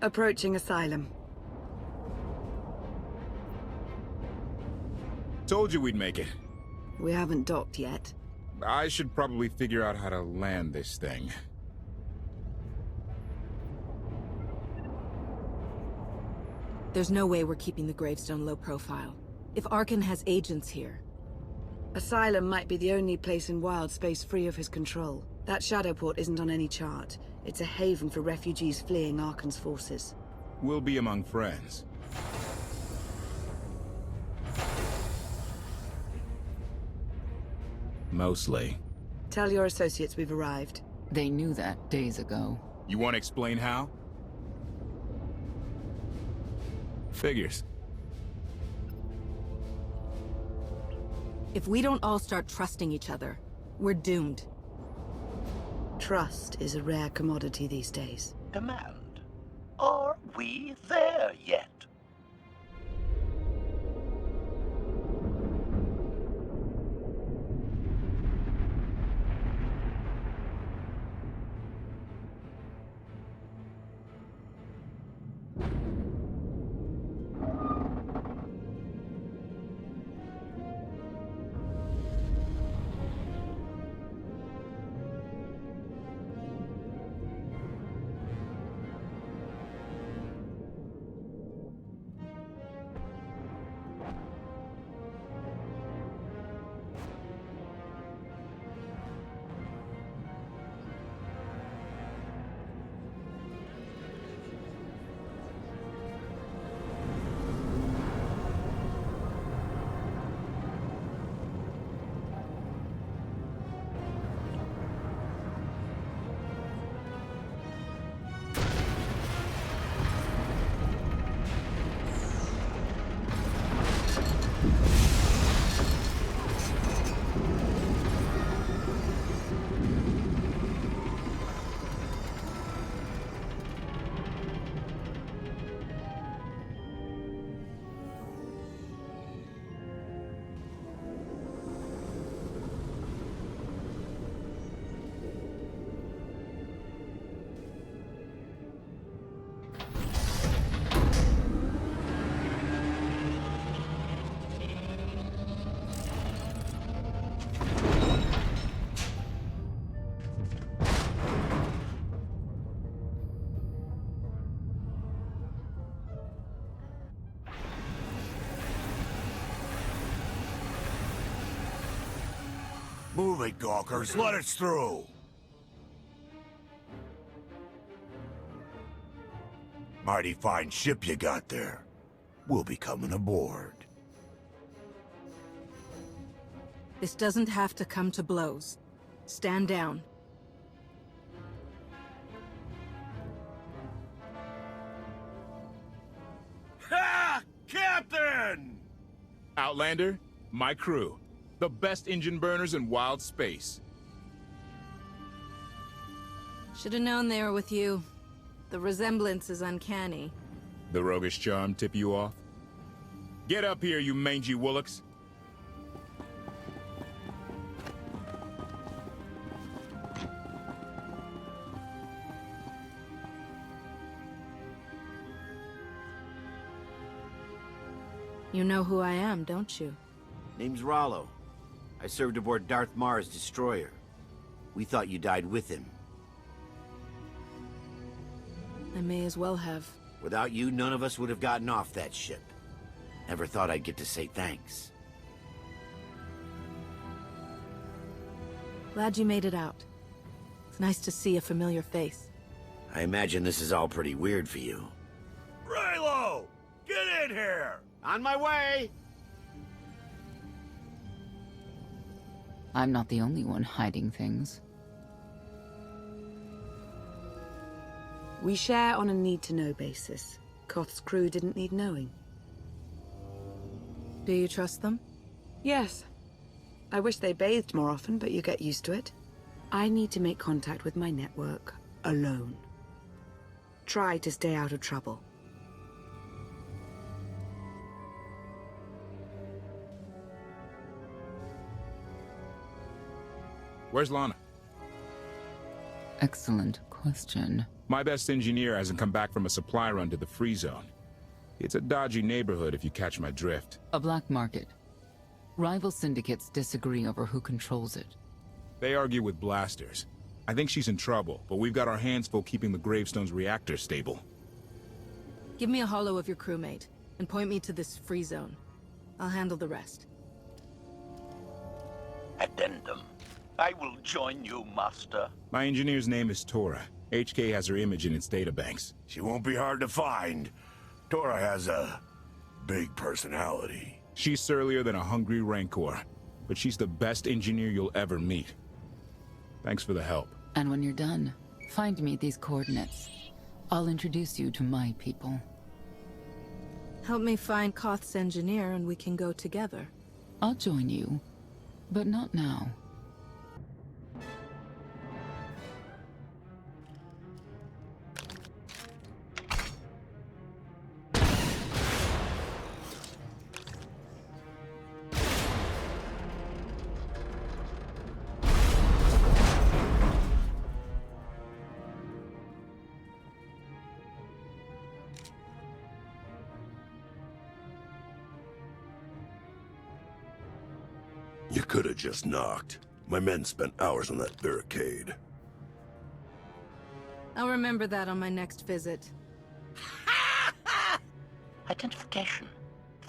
Approaching Asylum. Told you we'd make it. We haven't docked yet. I should probably figure out how to land this thing. There's no way we're keeping the gravestone low profile. If Arkan has agents here... Asylum might be the only place in wild space free of his control. That Shadowport isn't on any chart. It's a haven for refugees fleeing Arkan's forces. We'll be among friends. Mostly. Tell your associates we've arrived. They knew that days ago. You want to explain how? Figures. If we don't all start trusting each other, we're doomed. Trust is a rare commodity these days. Command. Are we there yet? Move it, gawkers. Let us through. Mighty fine ship you got there. We'll be coming aboard. This doesn't have to come to blows. Stand down. Ha! Captain! Outlander, my crew. The best engine burners in wild space. Should have known they were with you. The resemblance is uncanny. The roguish charm tip you off? Get up here, you mangy woolocks. You know who I am, don't you? Name's Rollo. I served aboard Darth Marr's destroyer. We thought you died with him. I may as well have. Without you, none of us would have gotten off that ship. Never thought I'd get to say thanks. Glad you made it out. It's nice to see a familiar face. I imagine this is all pretty weird for you. Raylo! Get in here! On my way! I'm not the only one hiding things. We share on a need-to-know basis. Koth's crew didn't need knowing. Do you trust them? Yes. I wish they bathed more often, but you get used to it. I need to make contact with my network, alone. Try to stay out of trouble. Where's Lana? Excellent question. My best engineer hasn't come back from a supply run to the free zone. It's a dodgy neighborhood if you catch my drift. A black market. Rival syndicates disagree over who controls it. They argue with blasters. I think she's in trouble, but we've got our hands full keeping the Gravestone's reactor stable. Give me a holo of your crewmate, and point me to this free zone. I'll handle the rest. Addendum. I will join you, Master. My engineer's name is Tora. HK has her image in its databanks. She won't be hard to find. Tora has a big personality. She's surlier than a hungry rancor, but she's the best engineer you'll ever meet. Thanks for the help. And when you're done, find me these coordinates. I'll introduce you to my people. Help me find Koth's engineer and we can go together. I'll join you, but not now. You could have just knocked. My men spent hours on that barricade. I'll remember that on my next visit. Identification.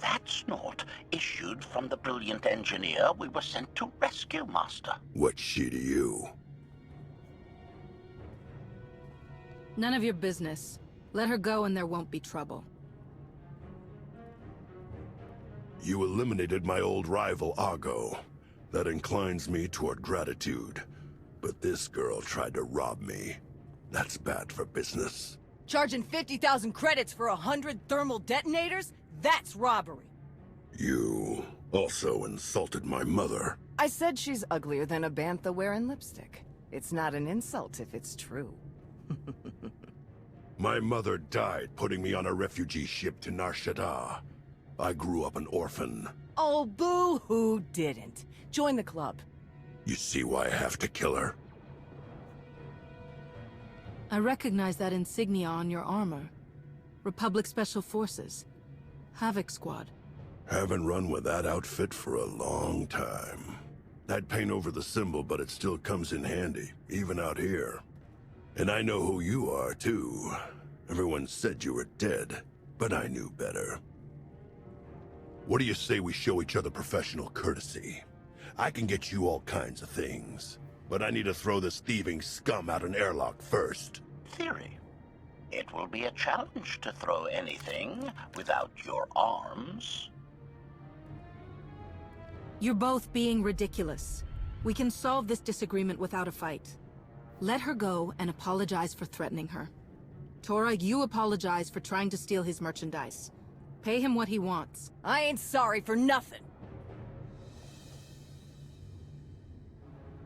That's not issued from the brilliant engineer we were sent to rescue, Master. What's she to you? None of your business. Let her go and there won't be trouble. You eliminated my old rival, Argo. That inclines me toward gratitude. But this girl tried to rob me. That's bad for business. Charging 50,000 credits for 100 thermal detonators? That's robbery. You also insulted my mother. I said she's uglier than a bantha wearing lipstick. It's not an insult if it's true. My mother died putting me on a refugee ship to Nar Shaddaa. I grew up an orphan. Oh, boo-hoo didn't. Join the club. You see why I have to kill her? I recognize that insignia on your armor. Republic Special Forces. Havoc Squad. Haven't run with that outfit for a long time. I'd paint over the symbol, but it still comes in handy, even out here. And I know who you are, too. Everyone said you were dead, but I knew better. What do you say we show each other professional courtesy? I can get you all kinds of things, but I need to throw this thieving scum out an airlock first. Theory. It will be a challenge to throw anything without your arms. You're both being ridiculous. We can solve this disagreement without a fight. Let her go and apologize for threatening her. Tora, you apologize for trying to steal his merchandise. Pay him what he wants. I ain't sorry for nothing.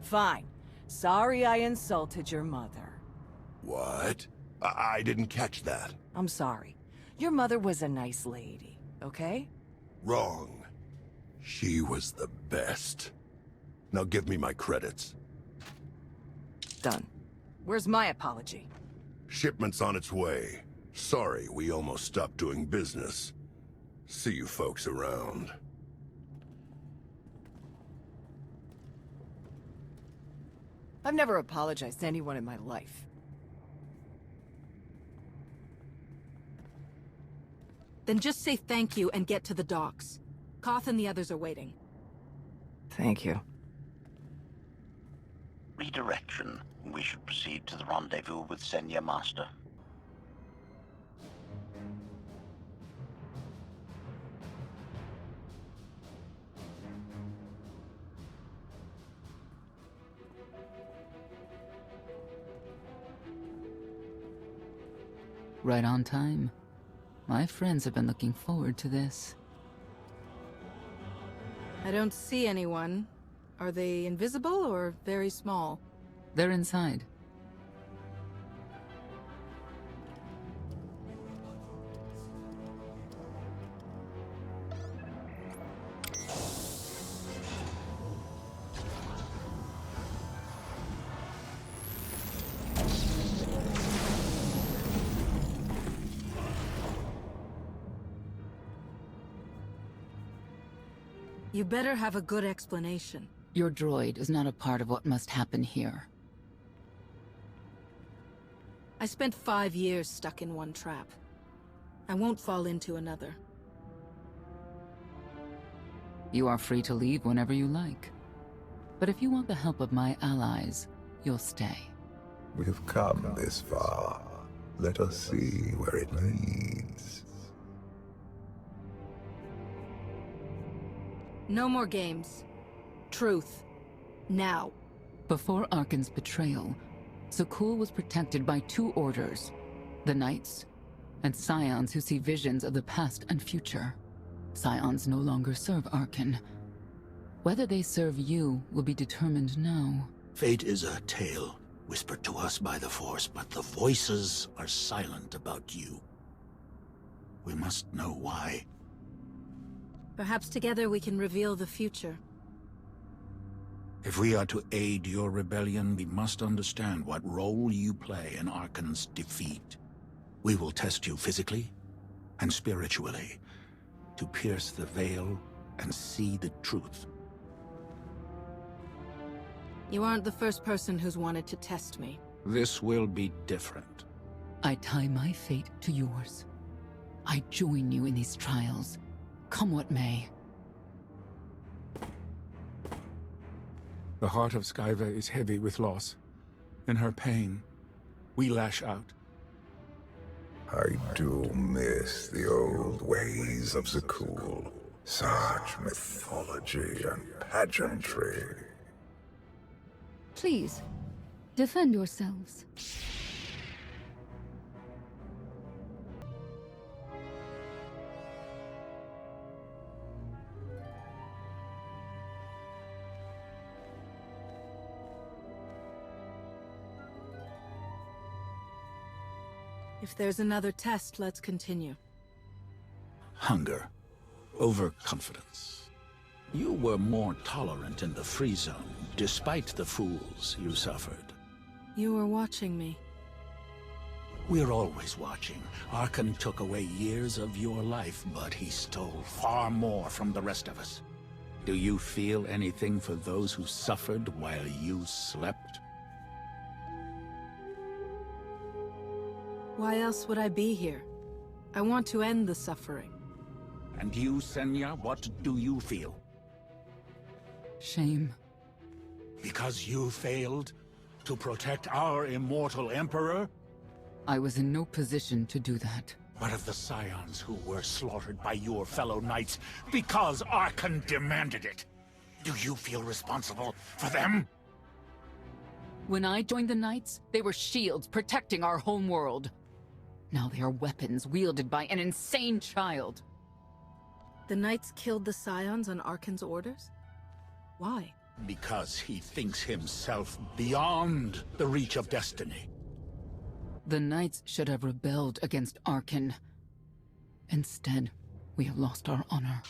Fine. Sorry I insulted your mother. What? I didn't catch that. I'm sorry. Your mother was a nice lady, okay? Wrong. She was the best. Now give me my credits. Done. Where's my apology? Shipment's on its way. Sorry, we almost stopped doing business. See you folks around. I've never apologized to anyone in my life. Then just say thank you and get to the docks. Koth and the others are waiting. Thank you. Redirection. We should proceed to the rendezvous with Senya, Master. Right on time. My friends have been looking forward to this. I don't see anyone. Are they invisible or very small? They're inside. You better have a good explanation. Your droid is not a part of what must happen here. I spent 5 years stuck in one trap. I won't fall into another. You are free to leave whenever you like. But if you want the help of my allies, you'll stay. We've come this far. Let us see where it leads. No more games. Truth. Now. Before Arkan's betrayal, Zakul was protected by 2 orders. The Knights, and Scions who see visions of the past and future. Scions no longer serve Arkan. Whether they serve you will be determined now. Fate is a tale whispered to us by the Force, but the voices are silent about you. We must know why. Perhaps together we can reveal the future. If we are to aid your rebellion, we must understand what role you play in Arkan's defeat. We will test you physically and spiritually to pierce the veil and see the truth. You aren't the first person who's wanted to test me. This will be different. I tie my fate to yours. I join you in these trials, come what may. The heart of Skyva is heavy with loss. In her pain, we lash out. I do miss the old ways of Zakul. Such mythology and pageantry. Please, defend yourselves. If there's another test, let's continue. Hunger. Overconfidence. You were more tolerant in the free zone, despite the fools you suffered. You were watching me. We're always watching. Arkan took away years of your life, but he stole far more from the rest of us. Do you feel anything for those who suffered while you slept? Why else would I be here? I want to end the suffering. And you, Senya, what do you feel? Shame. Because you failed to protect our immortal Emperor? I was in no position to do that. What of the Scions who were slaughtered by your fellow Knights because Arkan demanded it? Do you feel responsible for them? When I joined the Knights, they were shields protecting our home world. Now they are weapons wielded by an insane child. The Knights killed the Scions on Arkan's orders? Why? Because he thinks himself beyond the reach of destiny. The Knights should have rebelled against Arkan. Instead, we have lost our honor.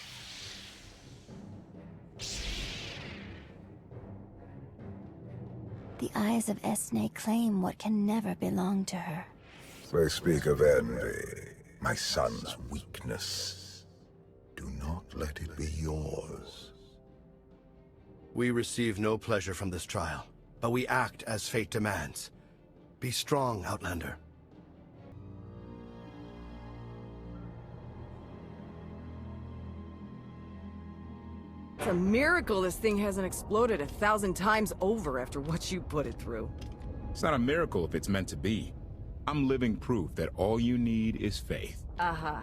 The eyes of Esne claim what can never belong to her. They speak of envy, my son's weakness. Do not let it be yours. We receive no pleasure from this trial, but we act as fate demands. Be strong, Outlander. It's a miracle this thing hasn't exploded 1,000 times over after what you put it through. It's not a miracle if it's meant to be. I'm living proof that all you need is faith. Uh-huh.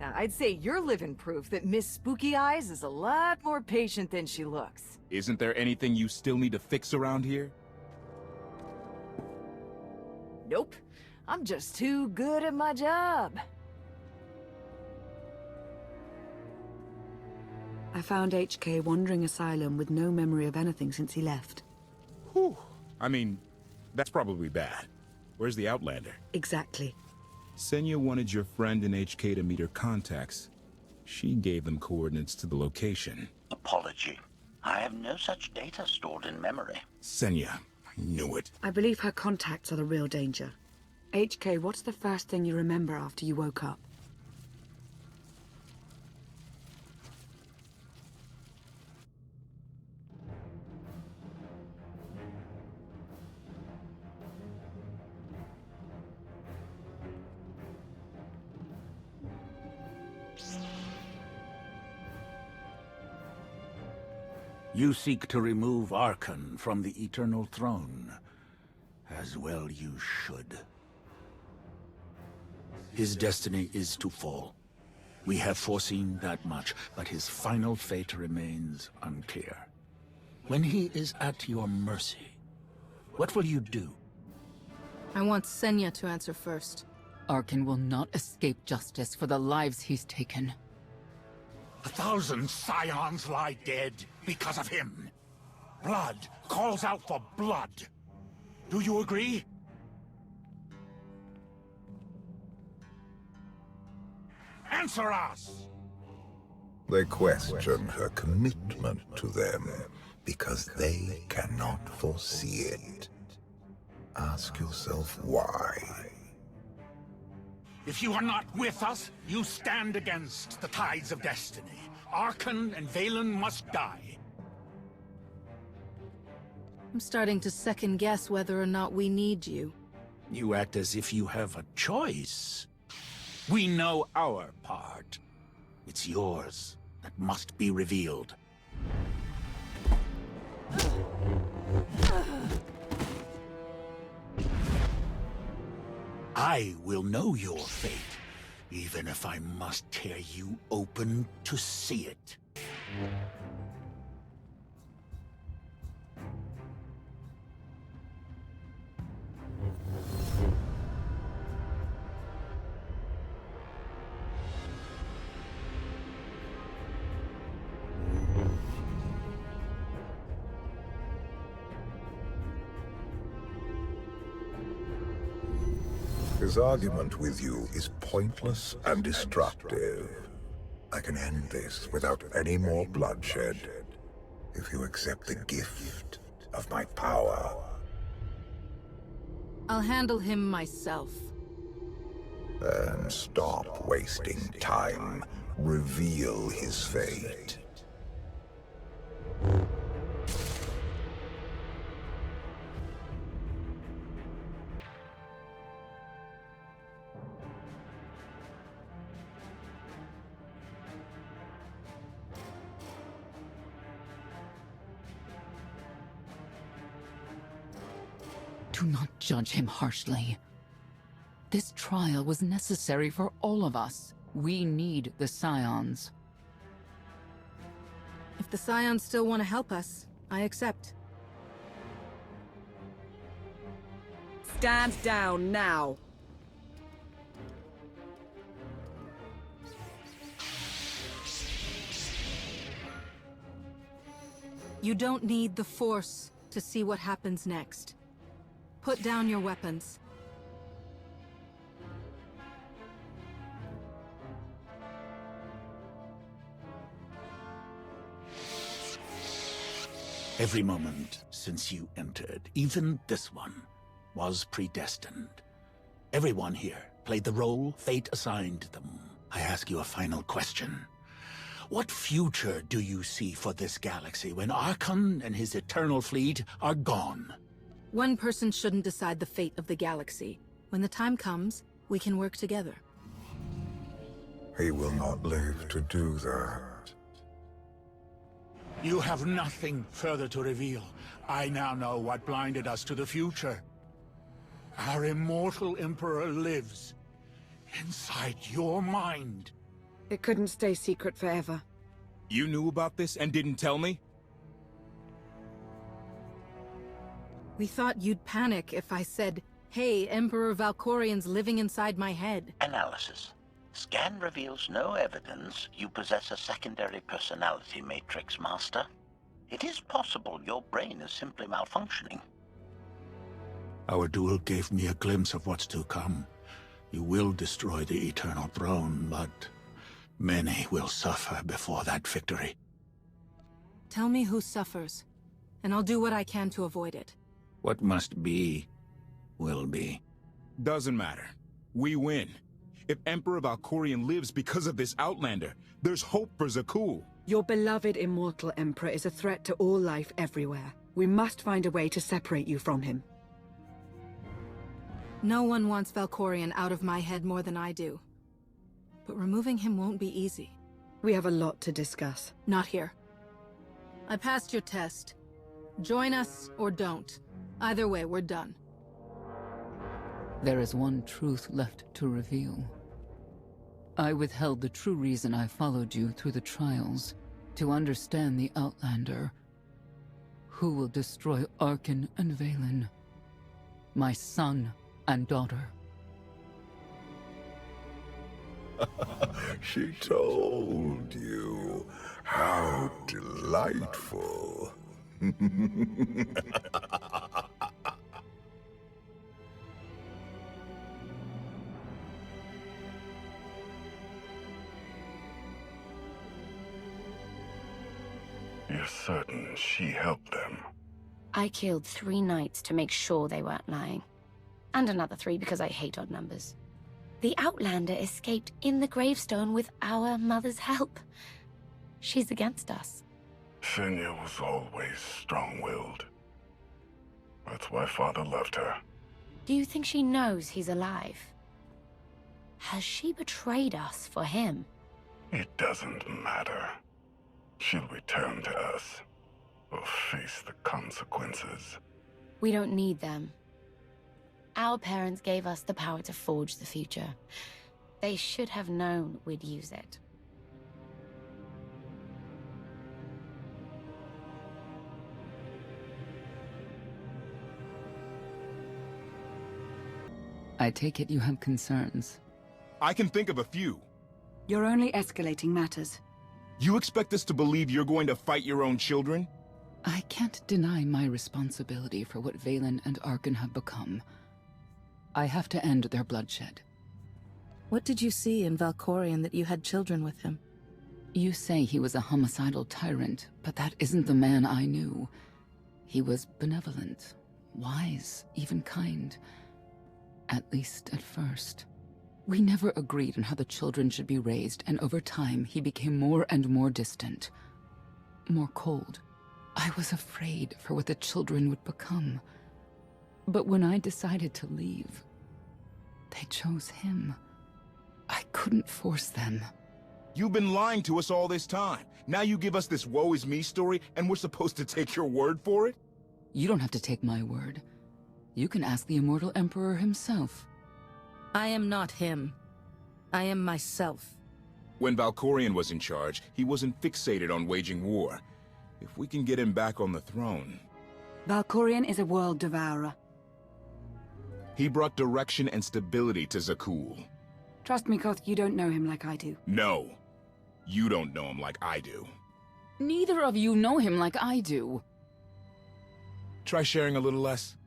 Now, I'd say you're living proof that Miss Spooky Eyes is a lot more patient than she looks. Isn't there anything you still need to fix around here? Nope. I'm just too good at my job. I found HK wandering asylum with no memory of anything since he left. Whew. I mean, that's probably bad. Where's the Outlander? Exactly. Senya wanted your friend in HK to meet her contacts. She gave them coordinates to the location. Apology. I have no such data stored in memory. Senya, I knew it. I believe her contacts are the real danger. HK, what's the first thing you remember after you woke up? You seek to remove Archon from the Eternal Throne. As well you should. His destiny is to fall. We have foreseen that much, but his final fate remains unclear. When he is at your mercy, what will you do? I want Senya to answer first. Archon will not escape justice for the lives he's taken. 1,000 scions lie dead because of him. Blood calls out for blood. Do you agree? Answer us! They question her commitment to them because they cannot foresee it. Ask yourself why. If you are not with us, you stand against the tides of destiny. Archon and Valen must die. I'm starting to second-guess whether or not we need you. You act as if you have a choice. We know our part. It's yours that must be revealed. I will know your fate, even if I must tear you open to see it. His argument with you is pointless and destructive. I can end this without any more bloodshed, if you accept the gift of my power. I'll handle him myself. Then stop wasting time. Reveal his fate. Do not judge him harshly. This trial was necessary for all of us. We need the Scions. If the Scions still want to help us, I accept. Stand down now. You don't need the Force to see what happens next. Put down your weapons. Every moment since you entered, even this one, was predestined. Everyone here played the role fate assigned them. I ask you a final question. What future do you see for this galaxy when Archon and his eternal fleet are gone? One person shouldn't decide the fate of the galaxy. When the time comes, we can work together. He will not live to do that. You have nothing further to reveal. I now know what blinded us to the future. Our immortal Emperor lives inside your mind. It couldn't stay secret forever. You knew about this and didn't tell me? We thought you'd panic if I said, hey, Emperor Valkorian's living inside my head. Analysis. Scan reveals no evidence you possess a secondary personality matrix, Master. It is possible your brain is simply malfunctioning. Our duel gave me a glimpse of what's to come. You will destroy the Eternal Throne, but many will suffer before that victory. Tell me who suffers, and I'll do what I can to avoid it. What must be, will be. Doesn't matter. We win. If Emperor Valkorian lives because of this Outlander, there's hope for Zakul. Your beloved immortal Emperor is a threat to all life everywhere. We must find a way to separate you from him. No one wants Valkorian out of my head more than I do. But removing him won't be easy. We have a lot to discuss. Not here. I passed your test. Join us or don't. Either way, we're done. There is one truth left to reveal. I withheld the true reason I followed you through the trials, to understand the Outlander, who will destroy Arkin and Valen, my son and daughter. She told you. How delightful. You're certain she helped them? I killed 3 knights to make sure they weren't lying. And another 3 because I hate odd numbers. The Outlander escaped in the gravestone with our mother's help. She's against us. Senya was always strong-willed. That's why Father left her. Do you think she knows he's alive? Has she betrayed us for him? It doesn't matter. She'll return to us, or face the consequences. We don't need them. Our parents gave us the power to forge the future. They should have known we'd use it. I take it you have concerns. I can think of a few. You're only escalating matters. You expect us to believe you're going to fight your own children? I can't deny my responsibility for what Valen and Arkin have become. I have to end their bloodshed. What did you see in Valkorion that you had children with him? You say he was a homicidal tyrant, but that isn't the man I knew. He was benevolent, wise, even kind. At least at first. We never agreed on how the children should be raised, and over time he became more and more distant. More cold. I was afraid for what the children would become. But when I decided to leave, they chose him. I couldn't force them. You've been lying to us all this time. Now you give us this woe is me story, and we're supposed to take your word for it? You don't have to take my word. You can ask the Immortal Emperor himself. I am not him. I am myself. When Valkorion was in charge, he wasn't fixated on waging war. If we can get him back on the throne... Valkorion is a world devourer. He brought direction and stability to Zakul. Trust me, Koth, you don't know him like I do. No. You don't know him like I do. Neither of you know him like I do. Try sharing a little less.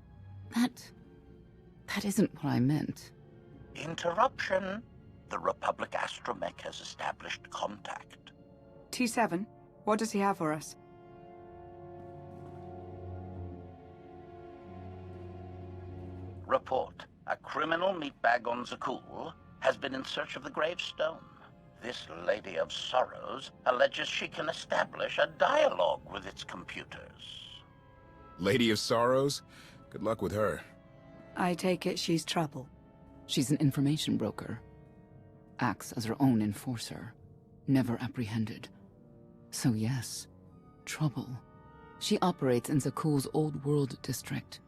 That isn't what I meant. Interruption. The Republic astromech has established contact. T7, what does he have for us? Report. A criminal meatbag on Zakul has been in search of the gravestone. This Lady of Sorrows alleges she can establish a dialogue with its computers. Lady of Sorrows? Good luck with her. I take it she's trouble. She's an information broker. Acts as her own enforcer. Never apprehended. So yes, trouble. She operates in Zakul's Old World district.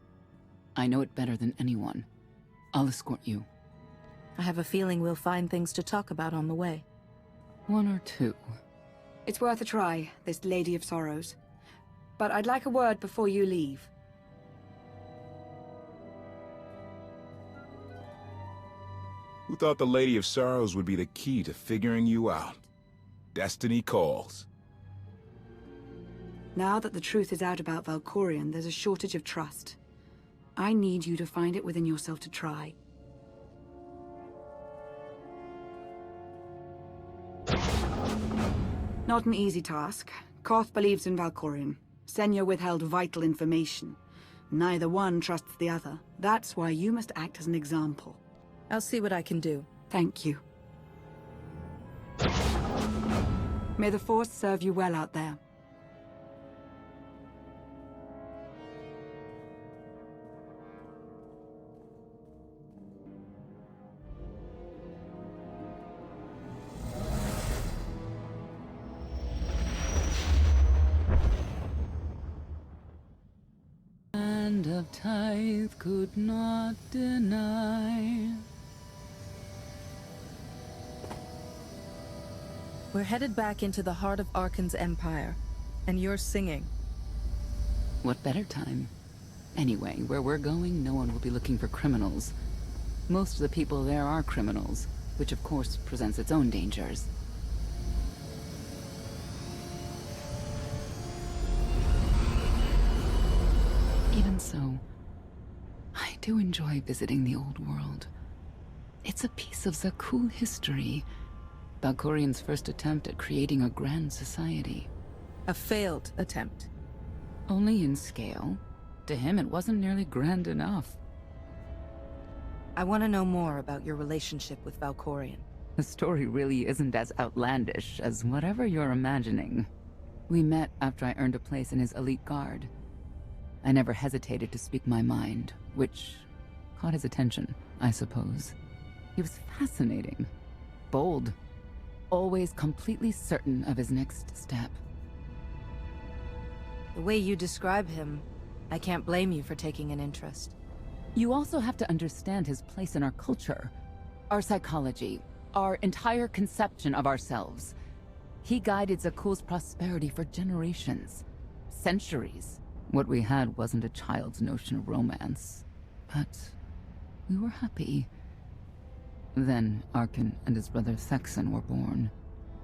I know it better than anyone. I'll escort you. I have a feeling we'll find things to talk about on the way. 1 or 2. It's worth a try, this Lady of Sorrows. But I'd like a word before you leave. Who thought the Lady of Sorrows would be the key to figuring you out? Destiny calls. Now that the truth is out about Valkorion, there's a shortage of trust. I need you to find it within yourself to try. Not an easy task. Koth believes in Valkorion. Senya withheld vital information. Neither one trusts the other. That's why you must act as an example. I'll see what I can do. Thank you. May the Force serve you well out there. of tithe could not deny. We're headed back into the heart of Arkan's empire, and you're singing. What better time? Anyway, where we're going, no one will be looking for criminals. Most of the people there are criminals, which of course presents its own dangers. Even so, I do enjoy visiting the old world. It's a piece of Zakul history. Valkorian's first attempt at creating a grand society. A failed attempt. Only in scale. To him, it wasn't nearly grand enough. I want to know more about your relationship with Valkorian. The story really isn't as outlandish as whatever you're imagining. We met after I earned a place in his elite guard. I never hesitated to speak my mind, which caught his attention, I suppose. He was fascinating, bold, always completely certain of his next step. The way you describe him, I can't blame you for taking an interest. You also have to understand his place in our culture, our psychology, our entire conception of ourselves. He guided Zakul's prosperity for generations, centuries. What we had wasn't a child's notion of romance, but we were happy. Then Arkan and his brother Thexan were born.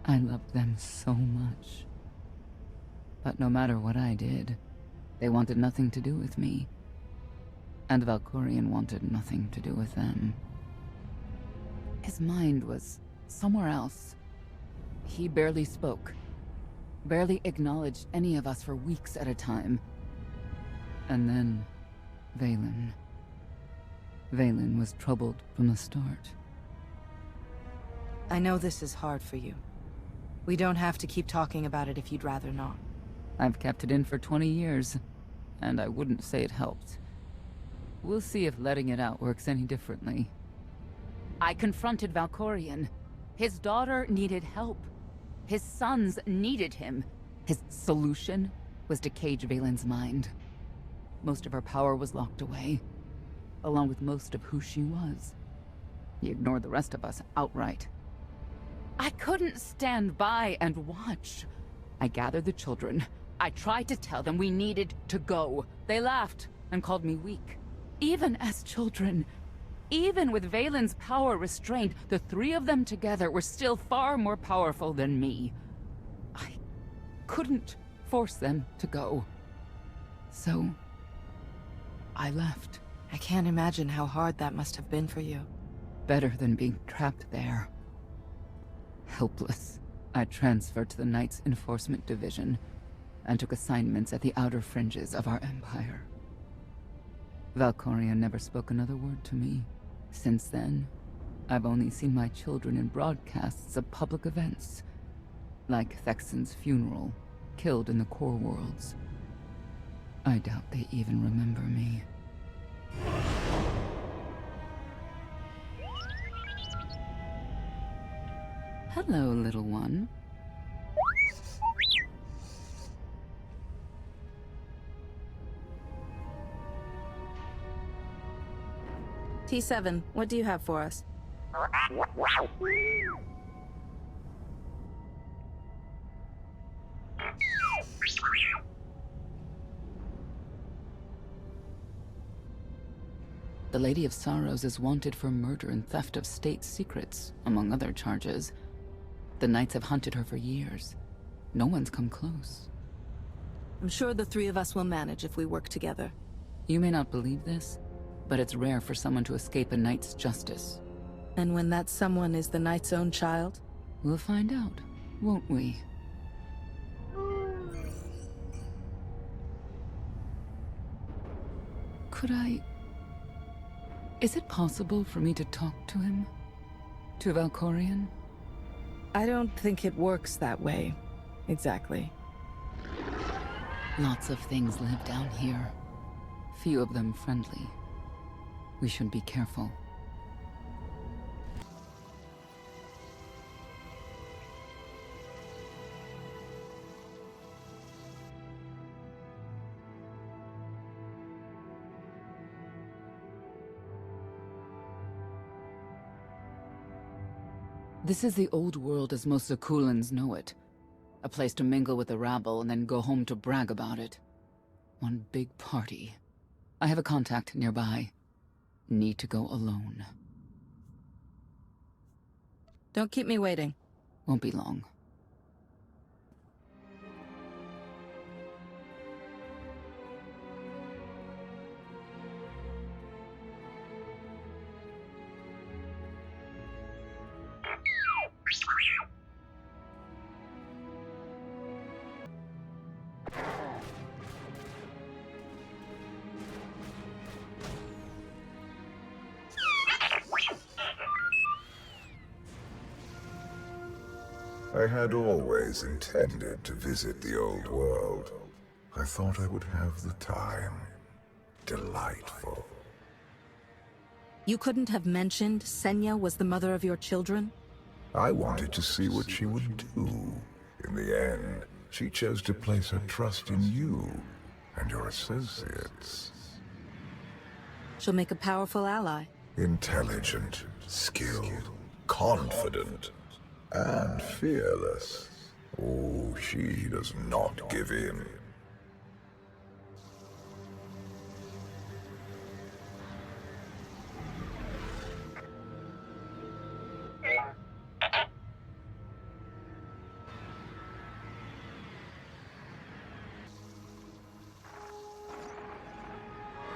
I loved them so much. But no matter what I did, they wanted nothing to do with me. And Valkorian wanted nothing to do with them. His mind was somewhere else. He barely spoke, barely acknowledged any of us for weeks at a time. And then, Vaylin. Vaylin was troubled from the start. I know this is hard for you. We don't have to keep talking about it if you'd rather not. I've kept it in for 20 years, and I wouldn't say it helped. We'll see if letting it out works any differently. I confronted Valkorian. His daughter needed help. His sons needed him. His solution was to cage Vaylin's mind. Most of her power was locked away, along with most of who she was. He ignored the rest of us outright. I couldn't stand by and watch. I gathered the children. I tried to tell them we needed to go. They laughed and called me weak. Even as children, even with Vaylin's power restrained, the three of them together were still far more powerful than me. I couldn't force them to go. So, I left. I can't imagine how hard that must have been for you. Better than being trapped there. Helpless, I transferred to the Knights Enforcement Division and took assignments at the outer fringes of our empire. Valkorian never spoke another word to me. Since then, I've only seen my children in broadcasts of public events, like Thexan's funeral, killed in the core worlds. I doubt they even remember me. Hello, little one. T7, what do you have for us? The Lady of Sorrows is wanted for murder and theft of state secrets, among other charges. The Knights have hunted her for years. No one's come close. I'm sure the three of us will manage if we work together. You may not believe this, but it's rare for someone to escape a Knight's justice. And when that someone is the Knight's own child? We'll find out, won't we? Could I... Is it possible for me to talk to him? To Valkorian? I don't think it works that way, exactly. Lots of things live down here. Few of them friendly. We should be careful. This is the old world as most Zakulans know it. A place to mingle with the rabble and then go home to brag about it. One big party. I have a contact nearby. Need to go alone. Don't keep me waiting. Won't be long. I had always intended to visit the old world. I thought I would have the time. Delightful. You couldn't have mentioned Senya was the mother of your children? I wanted to see what she would do. In the end, she chose to place her trust in you and your associates. She'll make a powerful ally. Intelligent, skilled, confident, and fearless. Oh, she does not give in.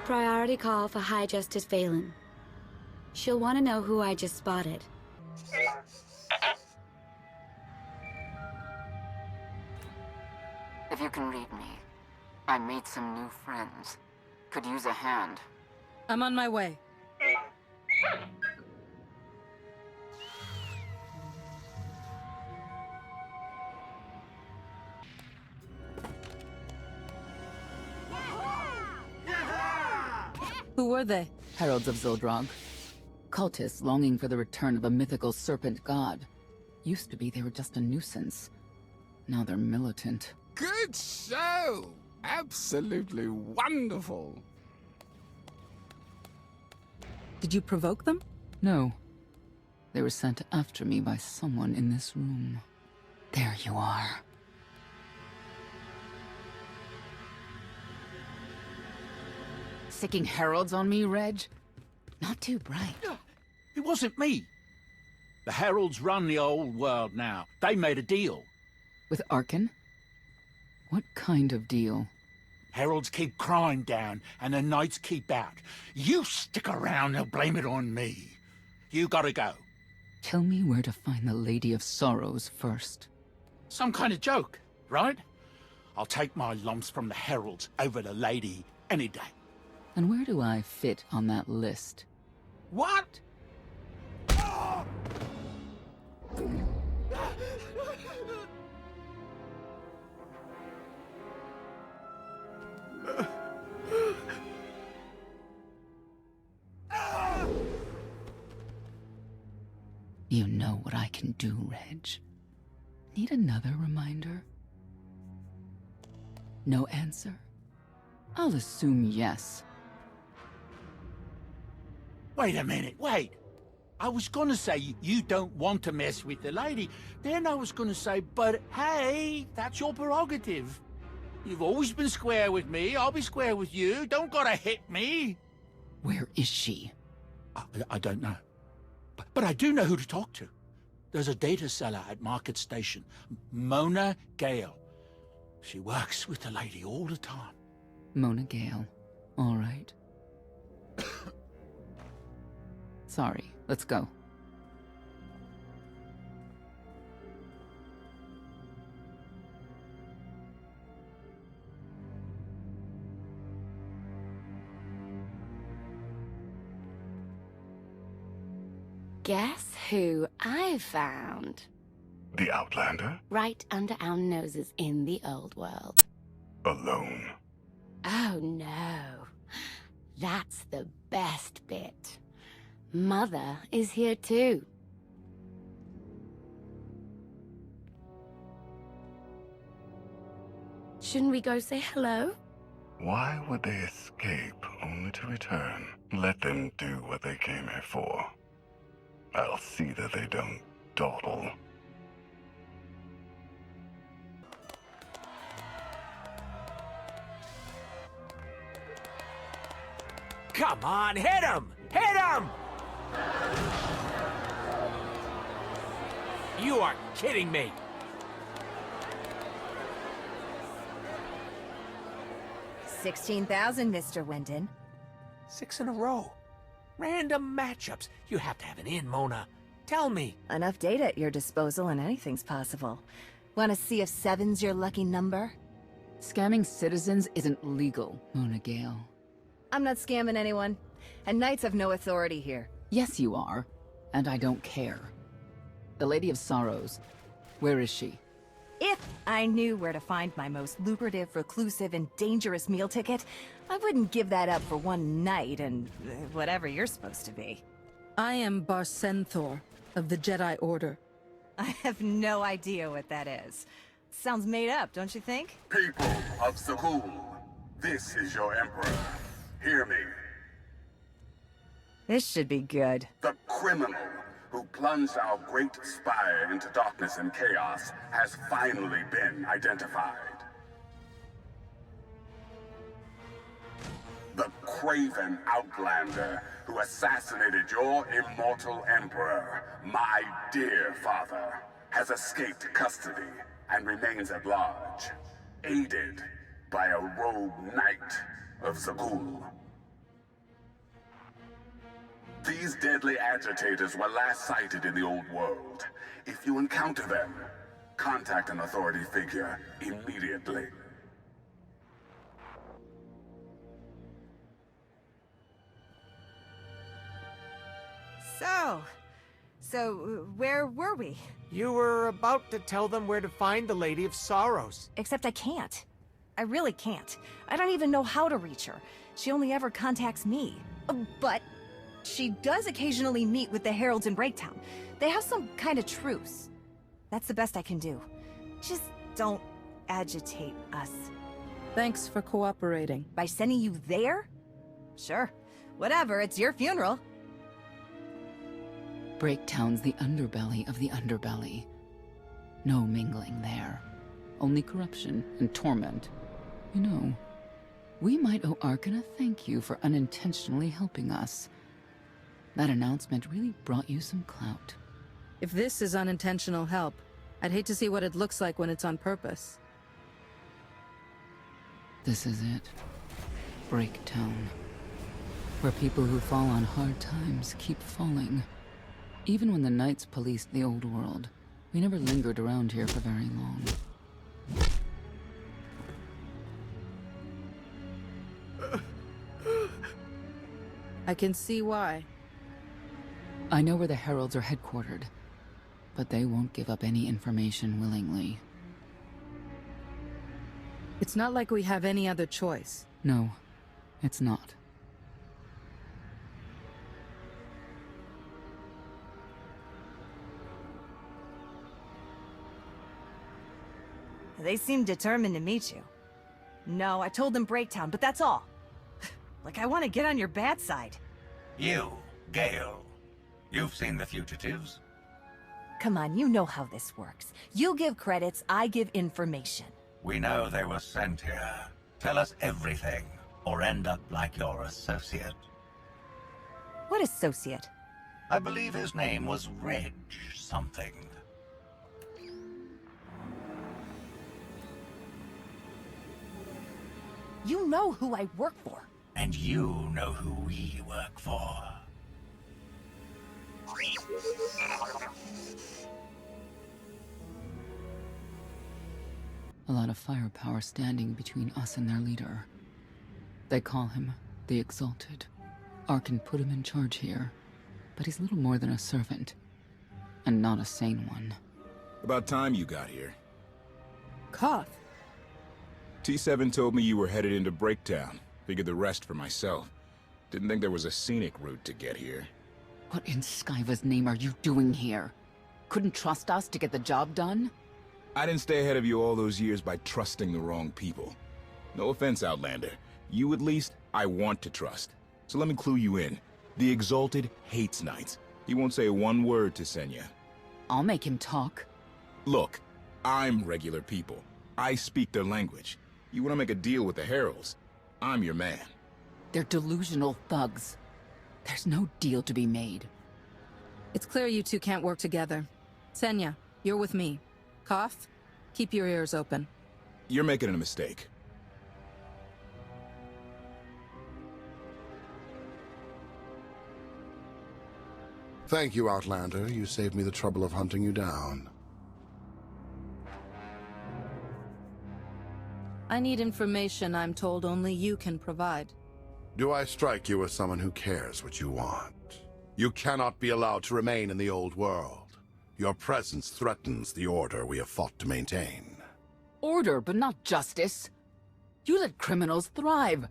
Priority call for High Justice Phelan. She'll want to know who I just spotted. If you can read me, I made some new friends. Could use a hand. I'm on my way. Who were they? Heralds of Zildrog. Cultists longing for the return of a mythical serpent god. Used to be they were just a nuisance. Now they're militant. Good show! Absolutely wonderful. Did you provoke them? No. They were sent after me by someone in this room. There you are. Sicking heralds on me, Reg? Not too bright. It wasn't me. The heralds run the old world now. They made a deal. With Arkan? What kind of deal? Heralds keep crime down, and the knights keep out. You stick around, they'll blame it on me. You gotta go. Tell me where to find the Lady of Sorrows first. Some kind of joke, right? I'll take my lumps from the heralds over the lady any day. And where do I fit on that list? What? You know what I can do, Reg. Need another reminder? No answer? I'll assume yes. Wait a minute, wait. I was gonna say you don't want to mess with the lady. Then I was gonna say, but hey, that's your prerogative. You've always been square with me, I'll be square with you. Don't gotta hit me. Where is she? I don't know. But I do know who to talk to. There's a data seller at Market Station, Mona Gale. She works with the lady all the time. Mona Gale. All right. Sorry, let's go. Guess who I found? The Outlander? Right under our noses in the old world. Alone. Oh no. That's the best bit. Mother is here too. Shouldn't we go say hello? Why would they escape only to return? Let them do what they came here for. I'll see that they don't. dawdle. Come on, hit him! Hit him! You are kidding me! $16,000, Mr. Wyndon. 6 in a row. Random matchups. You have to have an in, Mona. Tell me. Enough data at your disposal and anything's possible. Want to see if 7's your lucky number? Scamming citizens isn't legal, Mona Gale. I'm not scamming anyone. And Knights have no authority here. Yes, you are. And I don't care. The Lady of Sorrows. Where is she? If I knew where to find my most lucrative, reclusive, and dangerous meal ticket, I wouldn't give that up for one night and whatever you're supposed to be. I am Barsenthor of the Jedi Order. I have no idea what that is. Sounds made up, don't you think? People of Zakul, this is your Emperor. Hear me. This should be good. The criminal who plunged our great spire into darkness and chaos has finally been identified. The craven outlander who assassinated your immortal emperor, my dear father, has escaped custody and remains at large, aided by a rogue knight of Zakul. These deadly agitators were last sighted in the old world. If you encounter them, contact an authority figure immediately. So, where were we? You were about to tell them where to find the Lady of Sorrows. Except I can't. I really can't. I don't even know how to reach her. She only ever contacts me. But she does occasionally meet with the Heralds in Breaktown. They have some kind of truce. That's the best I can do. Just don't agitate us. Thanks for cooperating. By sending you there? Sure. Whatever, it's your funeral. Breaktown's the underbelly of the underbelly. No mingling there. Only corruption and torment. You know, we might owe Arkan a thank you for unintentionally helping us. That announcement really brought you some clout. If this is unintentional help, I'd hate to see what it looks like when it's on purpose. This is it. Breaktown. Where people who fall on hard times keep falling. Even when the Knights policed the old world, we never lingered around here for very long. I can see why. I know where the Heralds are headquartered, but they won't give up any information willingly. It's not like we have any other choice. No, it's not. They seem determined to meet you. No, I told them Breaktown, but that's all. Like I want to get on your bad side. You, Gale. You've seen the fugitives. Come on, you know how this works. You give credits, I give information. We know they were sent here. Tell us everything, or end up like your associate. What associate? I believe his name was Reg something. You know who I work for. And you know who we work for. A lot of firepower standing between us and their leader. They call him the Exalted. Arkan put him in charge here, but he's little more than a servant, and not a sane one. About time you got here. Koth. T7 told me you were headed into Breaktown. Figured the rest for myself. Didn't think there was a scenic route to get here. What in Skyva's name are you doing here? Couldn't trust us to get the job done? I didn't stay ahead of you all those years by trusting the wrong people. No offense, Outlander. You at least, I want to trust. So let me clue you in. The Exalted hates Knights. He won't say one word to Senya. I'll make him talk. Look, I'm regular people. I speak their language. You want to make a deal with the Heralds? I'm your man. They're delusional thugs. There's no deal to be made. It's clear you two can't work together. Senya, you're with me. Koth, keep your ears open. You're making a mistake. Thank you, Outlander. You saved me the trouble of hunting you down. I need information I'm told only you can provide. Do I strike you as someone who cares what you want? You cannot be allowed to remain in the old world. Your presence threatens the order we have fought to maintain. Order, but not justice. You let criminals thrive.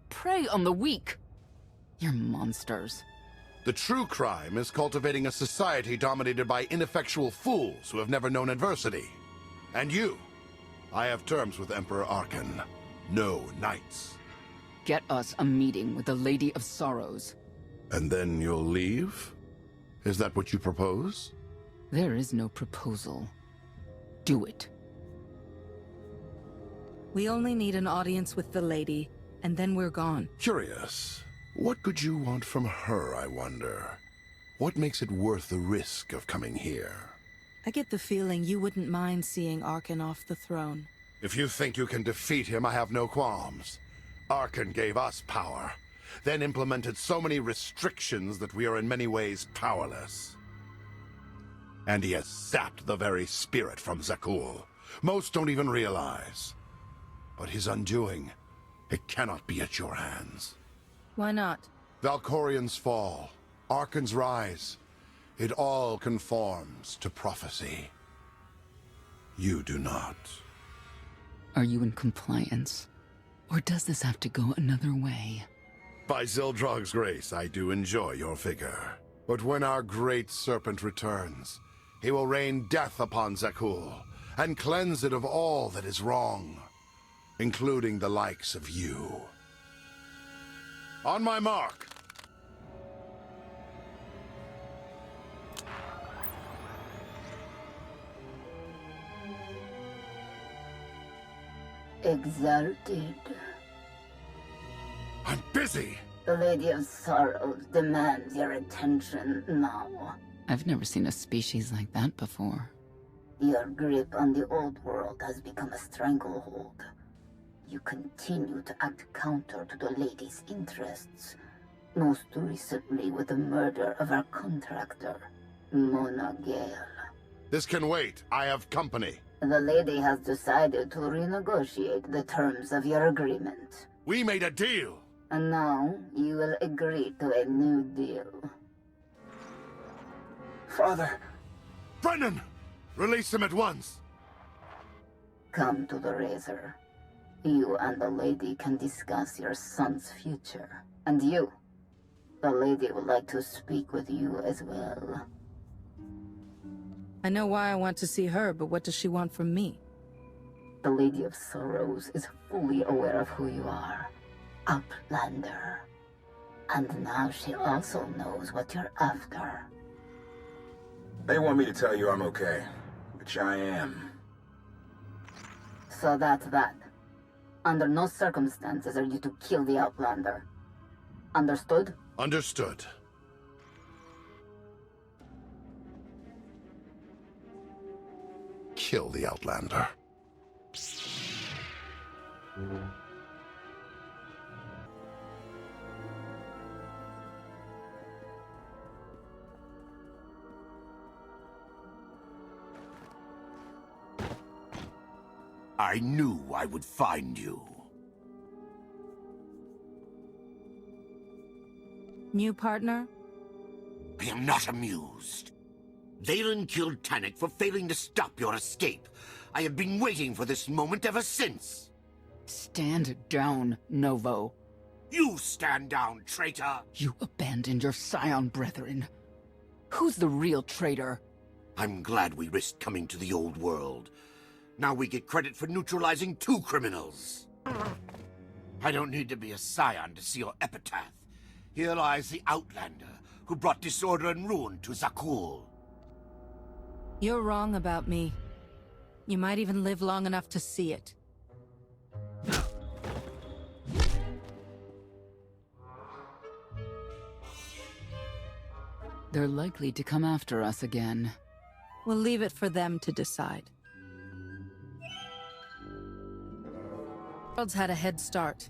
Prey on the weak. You're monsters. The true crime is cultivating a society dominated by ineffectual fools who have never known adversity. And you. I have terms with Emperor Arkan. No knights. Get us a meeting with the Lady of Sorrows. And then you'll leave? Is that what you propose? There is no proposal. Do it. We only need an audience with the lady, and then we're gone. Curious. What could you want from her, I wonder? What makes it worth the risk of coming here? I get the feeling you wouldn't mind seeing Arkan off the throne. If you think you can defeat him, I have no qualms. Arkan gave us power, then implemented so many restrictions that we are in many ways powerless. And he has sapped the very spirit from Zakul. Most don't even realize. But his undoing, it cannot be at your hands. Why not? Valkorian's fall, Arkan's rise, it all conforms to prophecy. You do not. Are you in compliance? Or does this have to go another way? By Zildrog's grace, I do enjoy your vigor. But when our great serpent returns, he will rain death upon Zakul, and cleanse it of all that is wrong, including the likes of you. On my mark! Exalted. I'm busy! The Lady of Sorrows demands your attention now. I've never seen a species like that before. Your grip on the old world has become a stranglehold. You continue to act counter to the Lady's interests, most recently with the murder of our contractor, Mona Gale. This can wait. I have company. The Lady has decided to renegotiate the terms of your agreement. We made a deal! And now, you will agree to a new deal. Father! Brennan! Release him at once! Come to the Razor. You and the Lady can discuss your son's future. And you. The Lady would like to speak with you as well. I know why I want to see her, but what does she want from me? The Lady of Sorrows is fully aware of who you are. Outlander. And now she also knows what you're after. They want me to tell you I'm okay, which I am. So that's that. Under no circumstances are you to kill the Outlander. Understood? Understood. Kill the Outlander. I knew I would find you. New partner? I am not amused. Valen killed Tannic for failing to stop your escape. I have been waiting for this moment ever since. Stand down, Novo. You stand down, traitor! You abandoned your Scion brethren. Who's the real traitor? I'm glad we risked coming to the old world. Now we get credit for neutralizing 2 criminals. I don't need to be a Scion to see your epitaph. Here lies the Outlander, who brought disorder and ruin to Zakul. You're wrong about me. You might even live long enough to see it. They're likely to come after us again. We'll leave it for them to decide. World's had a head start.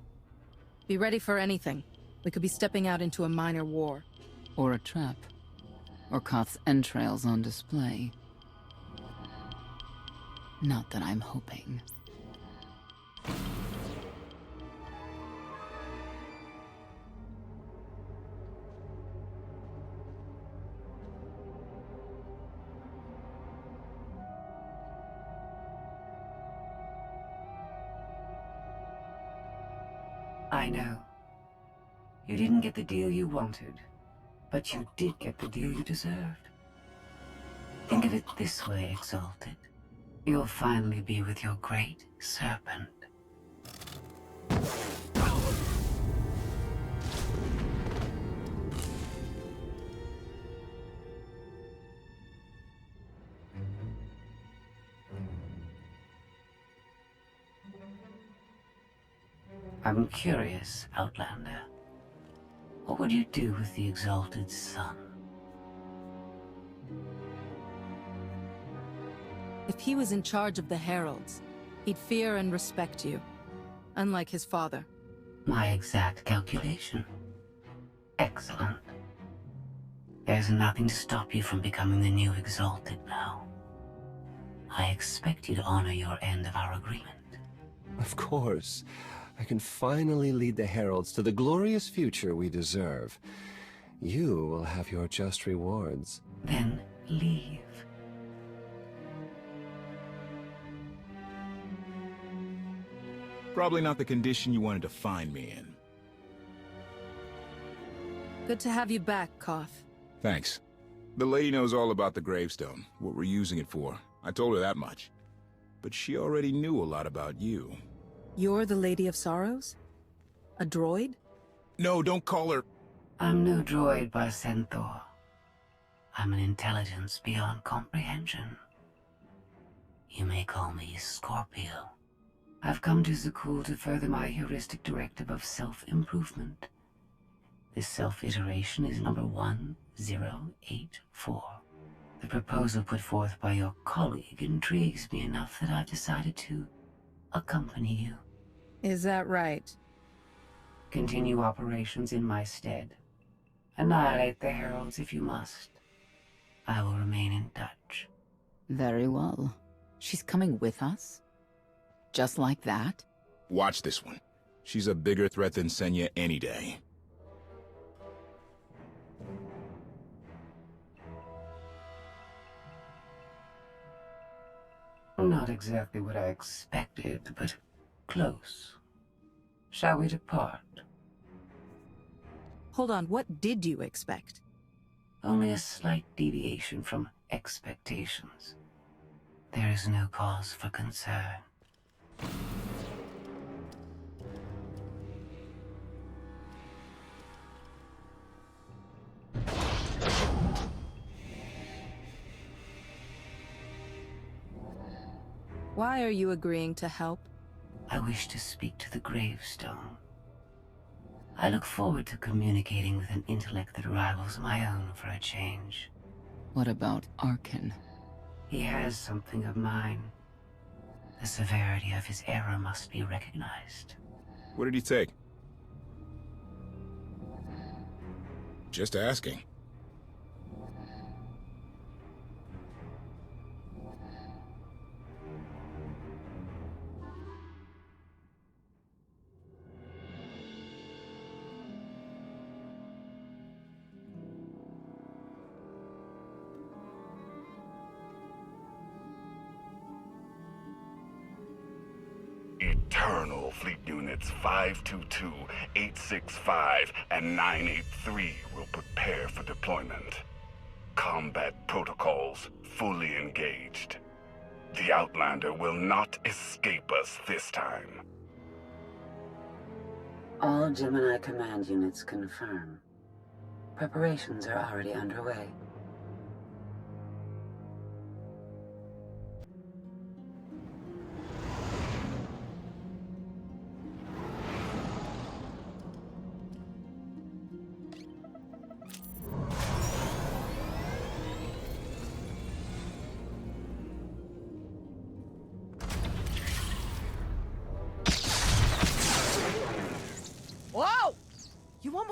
Be ready for anything. We could be stepping out into a minor war. Or a trap. Or Koth's entrails on display. Not that I'm hoping. I know. You didn't get the deal you wanted, but you did get the deal you deserved. Think of it this way, Exalted. You'll finally be with your great serpent. I'm curious, Outlander. What would you do with the Exalted Son? If he was in charge of the Heralds, he'd fear and respect you. Unlike his father. My exact calculation. Excellent. There's nothing to stop you from becoming the new Exalted now. I expect you to honor your end of our agreement. Of course. I can finally lead the Heralds to the glorious future we deserve. You will have your just rewards. Then leave. Probably not the condition you wanted to find me in. Good to have you back, Koth. Thanks. The lady knows all about the gravestone, what we're using it for. I told her that much. But she already knew a lot about you. You're the Lady of Sorrows? A droid? No, don't call her... I'm no droid, Barcentaur. I'm an intelligence beyond comprehension. You may call me Scorpio. I've come to Zakul to further my heuristic directive of self-improvement. This self-iteration is number 1084. The proposal put forth by your colleague intrigues me enough that I've decided to accompany you. Is that right? Continue operations in my stead. Annihilate the Heralds if you must. I will remain in touch. Very well. She's coming with us? Just like that? Watch this one. She's a bigger threat than Senya any day. Not exactly what I expected, but close. Shall we depart? Hold on, what did you expect? Only a slight deviation from expectations. There is no cause for concern. Why are you agreeing to help? I wish to speak to the gravestone. I look forward to communicating with an intellect that rivals my own for a change. What about Arkin? He has something of mine. The severity of his error must be recognized. What did he take? Just asking. Eternal Fleet Units 522, 865, and 983 will prepare for deployment. Combat protocols fully engaged. The Outlander will not escape us this time. All Gemini command units confirm. Preparations are already underway.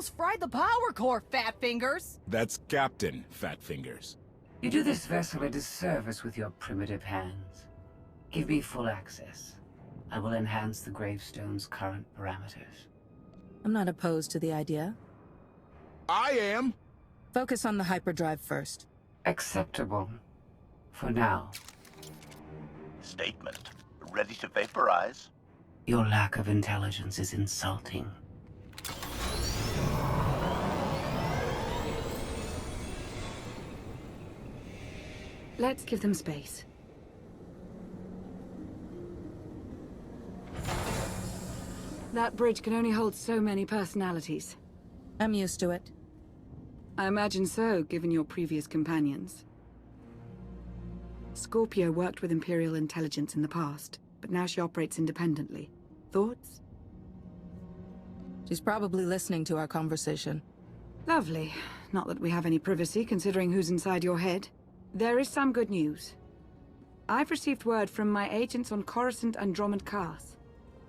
almost fried the power core, fat fingers! That's Captain Fat Fingers. You do this vessel a disservice with your primitive hands. Give me full access. I will enhance the gravestone's current parameters. I'm not opposed to the idea. I am! Focus on the hyperdrive first. Acceptable. For now. Statement. Ready to vaporize? Your lack of intelligence is insulting. Let's give them space. That bridge can only hold so many personalities. I'm used to it. I imagine so, given your previous companions. Scorpio worked with Imperial intelligence in the past, but now she operates independently. Thoughts? She's probably listening to our conversation. Lovely. Not that we have any privacy, considering who's inside your head. There is some good news. I've received word from my agents on Coruscant and Dromund Kaas.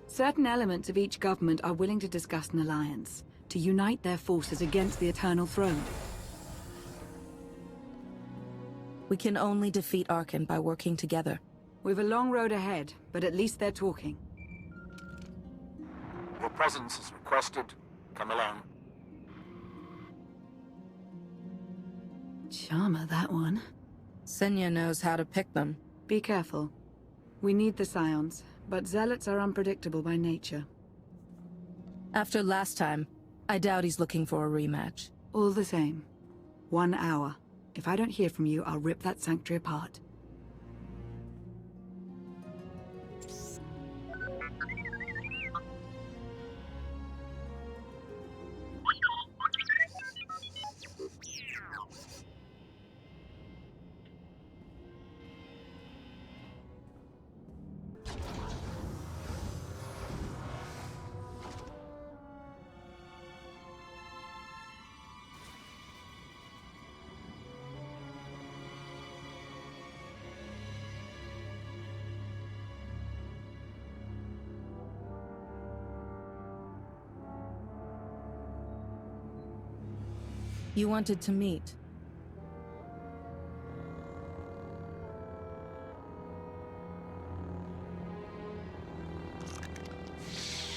Certain elements of each government are willing to discuss an alliance, to unite their forces against the Eternal Throne. We can only defeat Arkan by working together. We've a long road ahead, but at least they're talking. Your presence is requested. Come along. Charmer, that one. Senya knows how to pick them. Be careful. We need the Scions, but Zealots are unpredictable by nature. After last time, I doubt he's looking for a rematch. All the same. 1 hour. If I don't hear from you, I'll rip that sanctuary apart. You wanted to meet.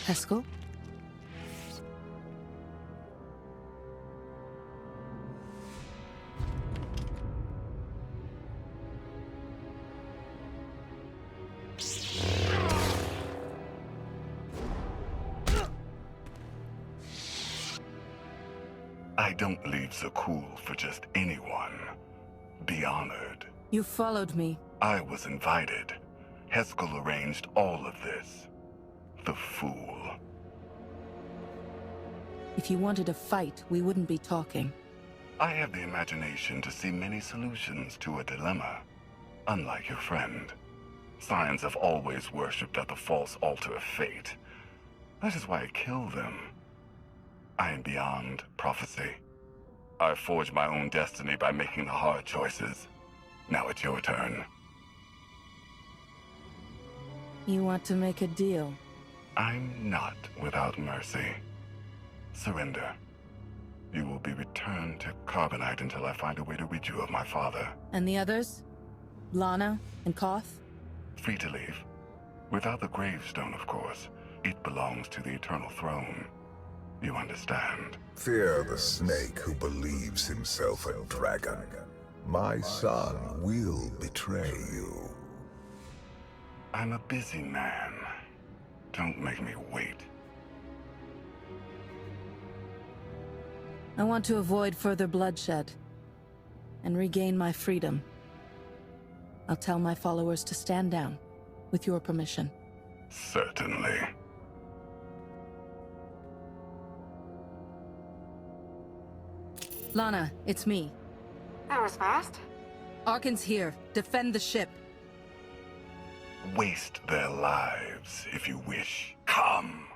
Haskell? I don't leave Zakul for just anyone. Be honored. You followed me. I was invited. Haskell arranged all of this. The fool. If you wanted a fight, we wouldn't be talking. I have the imagination to see many solutions to a dilemma. Unlike your friend. Scions have always worshipped at the false altar of fate. That is why I kill them. I am beyond prophecy. I forged my own destiny by making the hard choices. Now it's your turn. You want to make a deal? I'm not without mercy. Surrender. You will be returned to Carbonite until I find a way to rid you of my father. And the others? Lana and Koth? Free to leave. Without the gravestone, of course. It belongs to the Eternal Throne. You understand? Fear the snake who believes himself a dragon. My son will betray you. I'm a busy man. Don't make me wait. I want to avoid further bloodshed and regain my freedom. I'll tell my followers to stand down, with your permission. Certainly. Lana, it's me. That was fast. Arkan's here. Defend the ship. Waste their lives, if you wish. Come.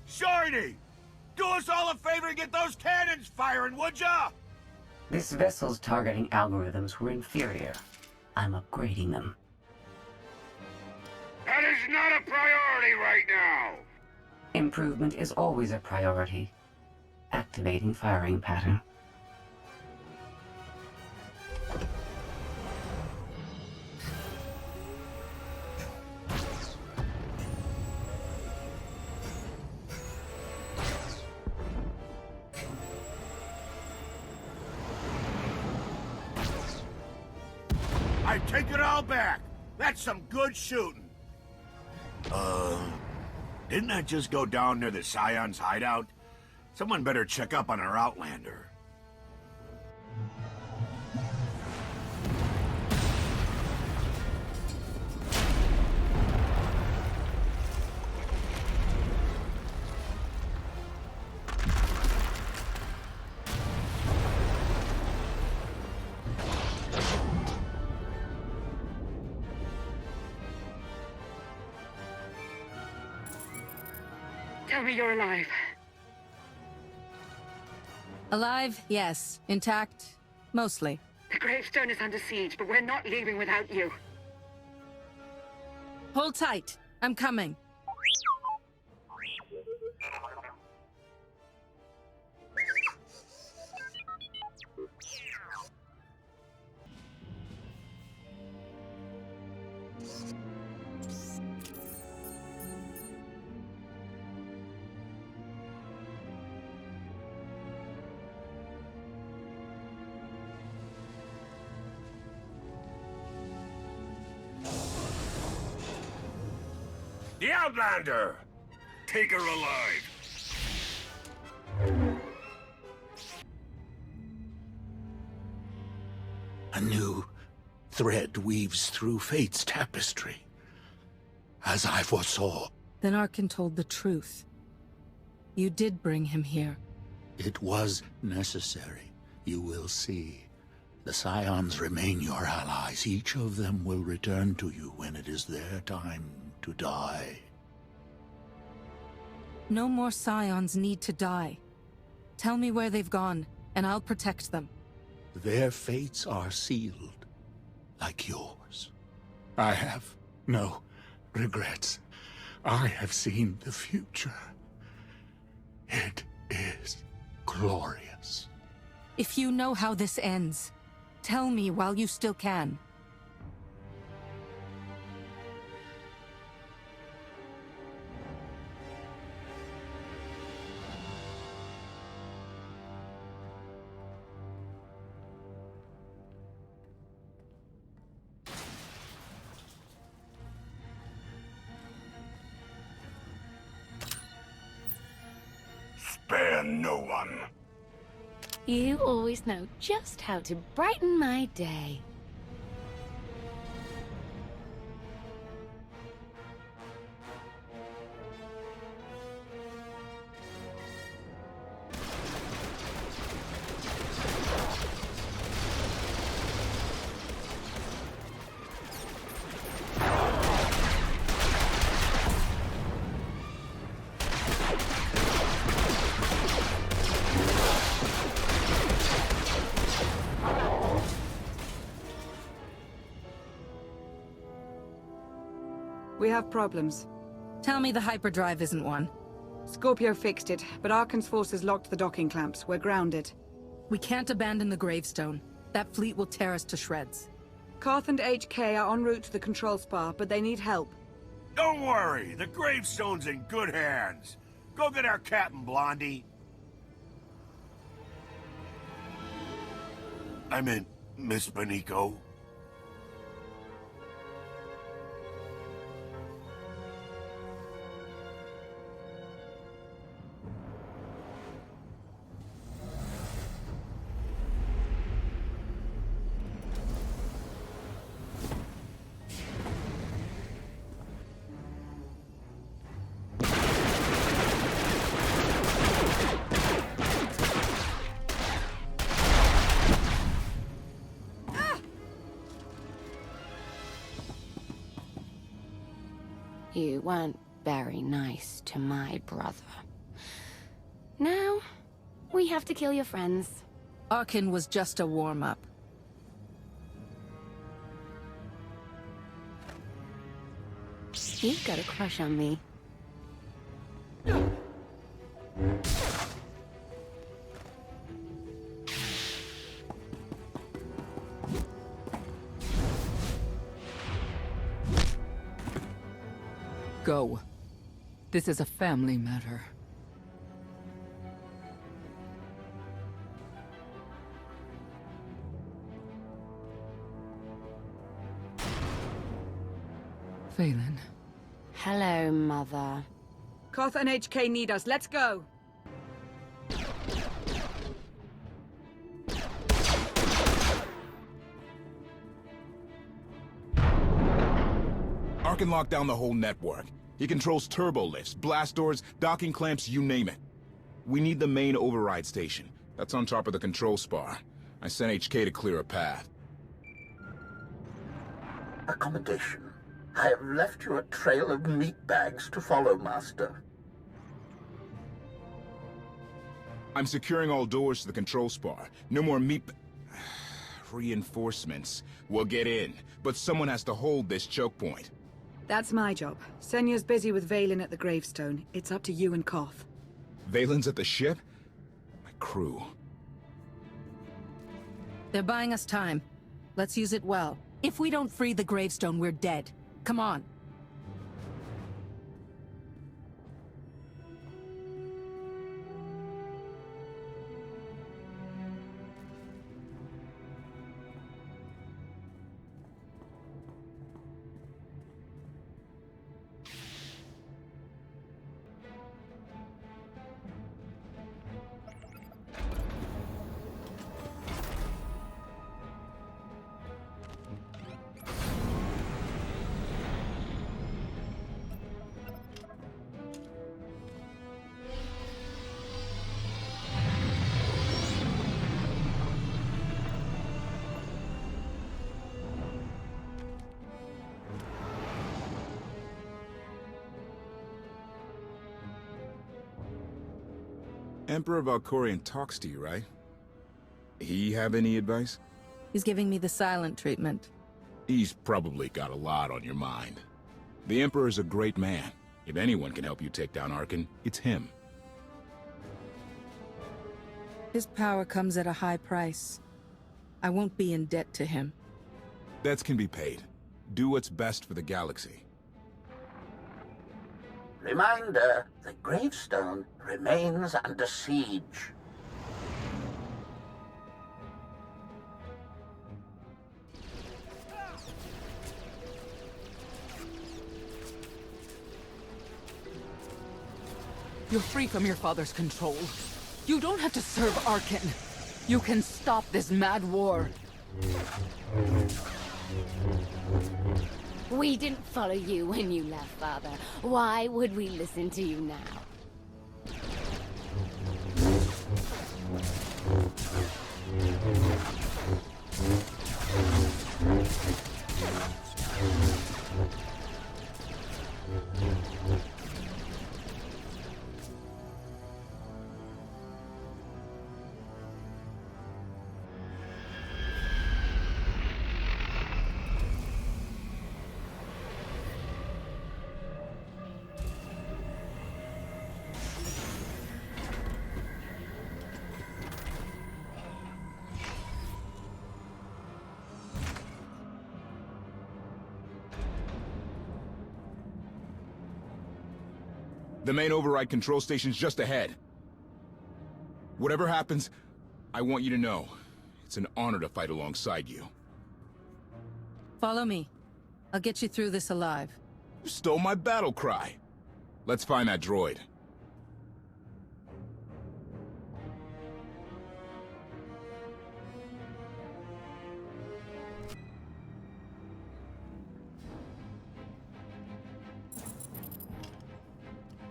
Shorty! Do us all a favor and get those cannons firing, would ya? This vessel's targeting algorithms were inferior. I'm upgrading them. That is not a priority right now! Improvement is always a priority. Activating firing pattern. I take it all back. That's some good shooting. Didn't that just go down near the Scion's hideout? Someone better check up on our Outlander. Tell me you're alive. Alive, yes. Intact, mostly. The gravestone is under siege, but we're not leaving without you. Hold tight. I'm coming. The Outlander! Take her alive! A new thread weaves through fate's tapestry. As I foresaw. Then Arkan told the truth. You did bring him here. It was necessary. You will see. The Scions remain your allies. Each of them will return to you when it is their time to die. No more Scions need to die. Tell me where they've gone, and I'll protect them. Their fates are sealed, like yours. I have no regrets. I have seen the future. It is glorious. If you know how this ends, tell me while you still can. Spare no one. You always know just how to brighten my day. We have problems. Tell me the hyperdrive isn't one. Scorpio fixed it, but Arkan's forces locked the docking clamps. We're grounded. We can't abandon the gravestone. That fleet will tear us to shreds. Karth and HK are en route to the control spar, but they need help. Don't worry, the gravestone's in good hands. Go get our captain, Blondie. I meant Miss Beniko. You weren't very nice to my brother. Now, we have to kill your friends. Arkin was just a warm-up. You've got a crush on me. Go. This is a family matter. Phelan. Hello, Mother. Koth and HK need us. Let's go. Arkin locked down the whole network. He controls turbo lifts, blast doors, docking clamps, you name it. We need the main override station. That's on top of the control spar. I sent HK to clear a path. Accommodation. I have left you a trail of meat bags to follow, Master. I'm securing all doors to the control spar. No more reinforcements. We'll get in, but someone has to hold this choke point. That's my job. Senya's busy with Valen at the gravestone. It's up to you and Koth. Valen's at the ship? My crew. They're buying us time. Let's use it well. If we don't free the gravestone, we're dead. Come on. Emperor Valkorion talks to you, right? He have any advice? He's giving me the silent treatment. He's probably got a lot on your mind. The Emperor's a great man. If anyone can help you take down Arkin, it's him. His power comes at a high price. I won't be in debt to him. Debts can be paid. Do what's best for the galaxy. Reminder, the gravestone remains under siege. You're free from your father's control. You don't have to serve Arkin. You can stop this mad war. We didn't follow you when you left, Father. Why would we listen to you now? The main override control station's just ahead. Whatever happens, I want you to know, it's an honor to fight alongside you. Follow me. I'll get you through this alive. You stole my battle cry. Let's find that droid.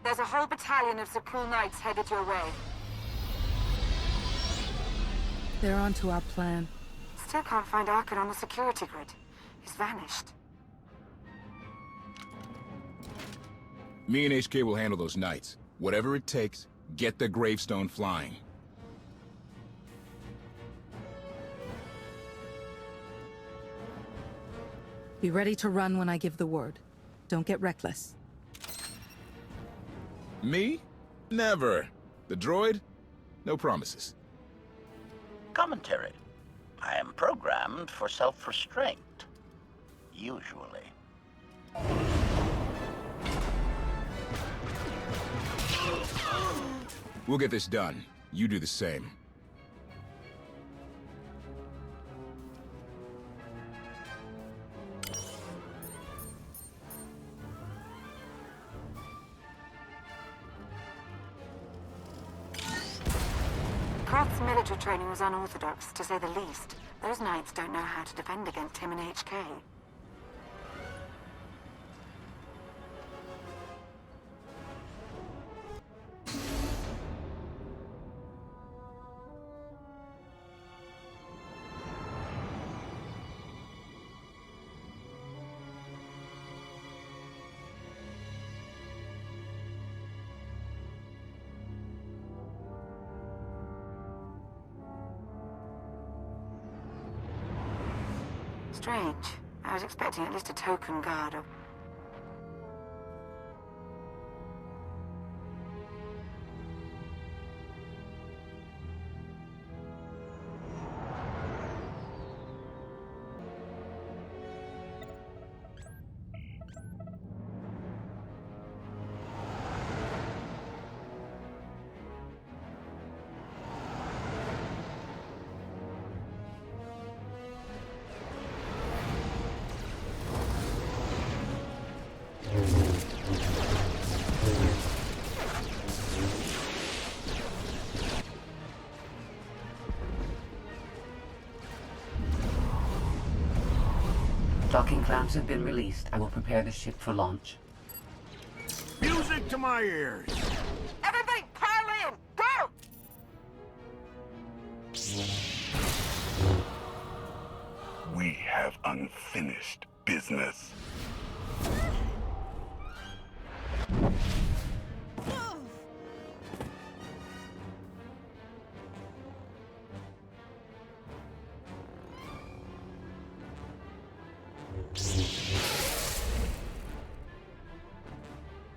There's a whole battalion of Zakul Knights headed your way. They're onto our plan. Still can't find Arkin on the security grid. He's vanished. Me and HK will handle those Knights. Whatever it takes, Get the gravestone flying. Be ready to run when I give the word. Don't get reckless. Me? Never. The droid? No promises. Commentary. I am programmed for self-restraint. Usually. We'll get this done. You do the same. Krath's military training was unorthodox, to say the least. Those knights don't know how to defend against him in HK. Strange. I was expecting at least a token guard of... Docking clamps have been released. I will prepare the ship for launch. Music to my ears! Everybody pile in! Go! We have unfinished business.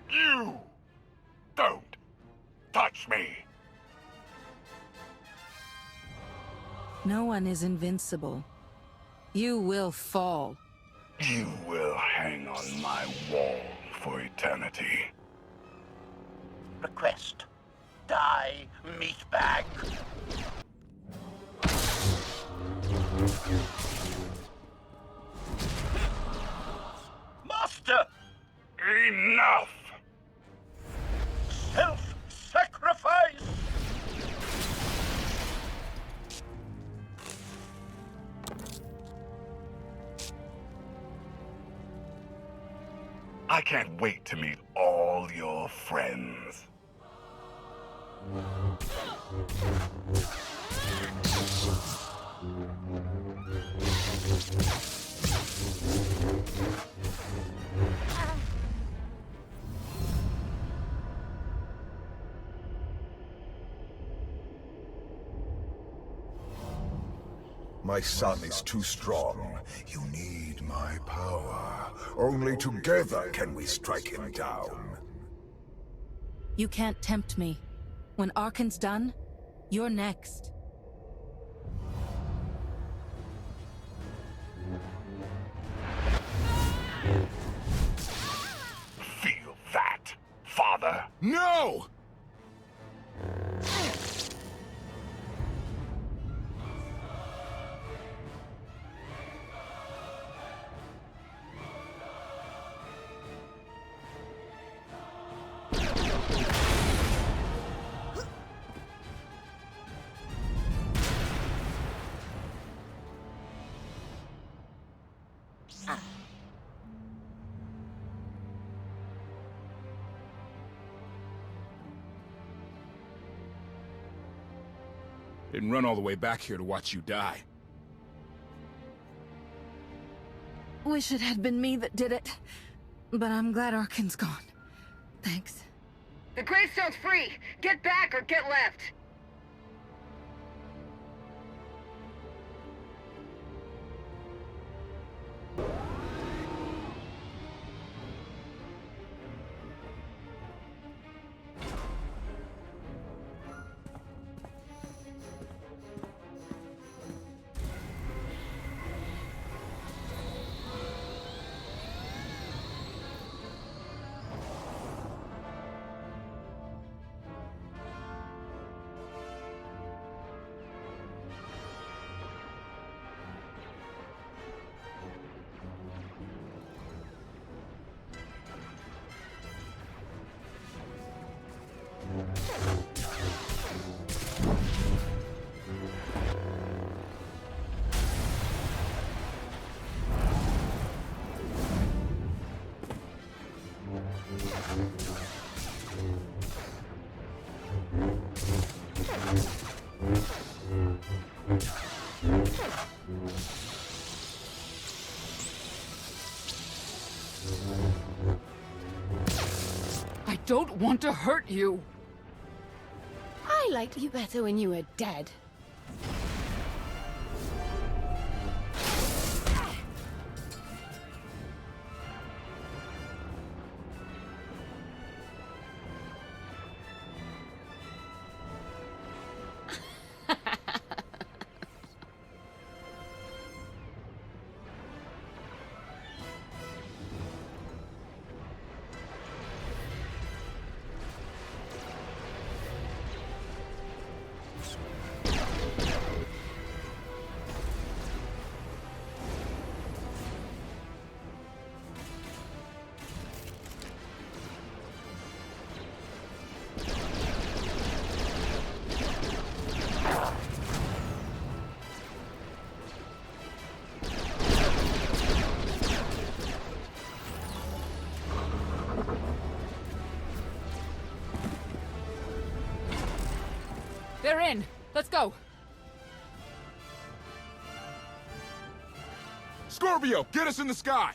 You don't touch me. No one is invincible. You will fall. You will hang on my wall for eternity. Request. Die, meatbag. Master! Enough! Self-sacrifice! I can't wait to meet all your friends. My son is too strong. You need my power. Only together can we strike him down. You can't tempt me. When Arkan's done, you're next. Feel that, father? No! Didn't run all the way back here to watch you die. Wish it had been me that did it. But I'm glad Arkan's gone. Thanks. The gravestone's free! Get back or get left! I don't want to hurt you. I liked you better when you were dead. They're in. Let's go. Scorpio, get us in the sky!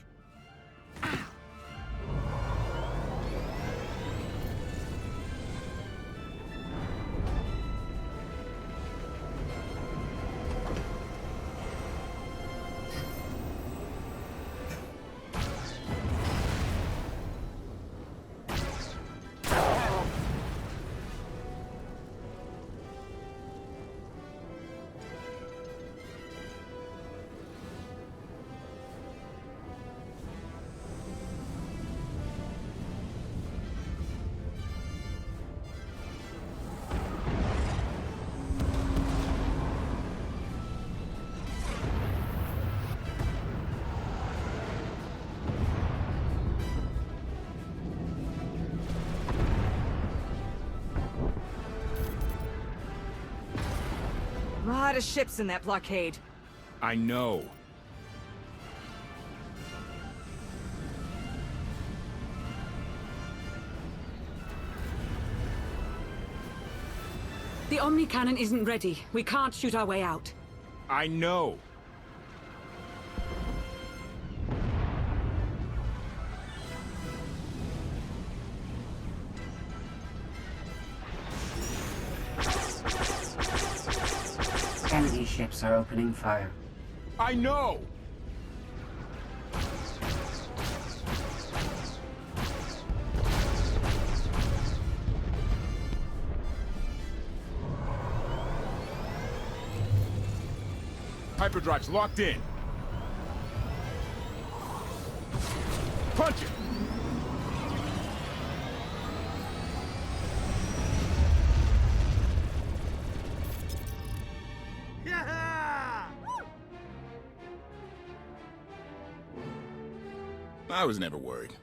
A lot of ships in that blockade. I know. The Omni cannon isn't ready. We can't shoot our way out. I know. Enemy ships are opening fire. I know! Hyperdrive's locked in. Punch it! I was never worried.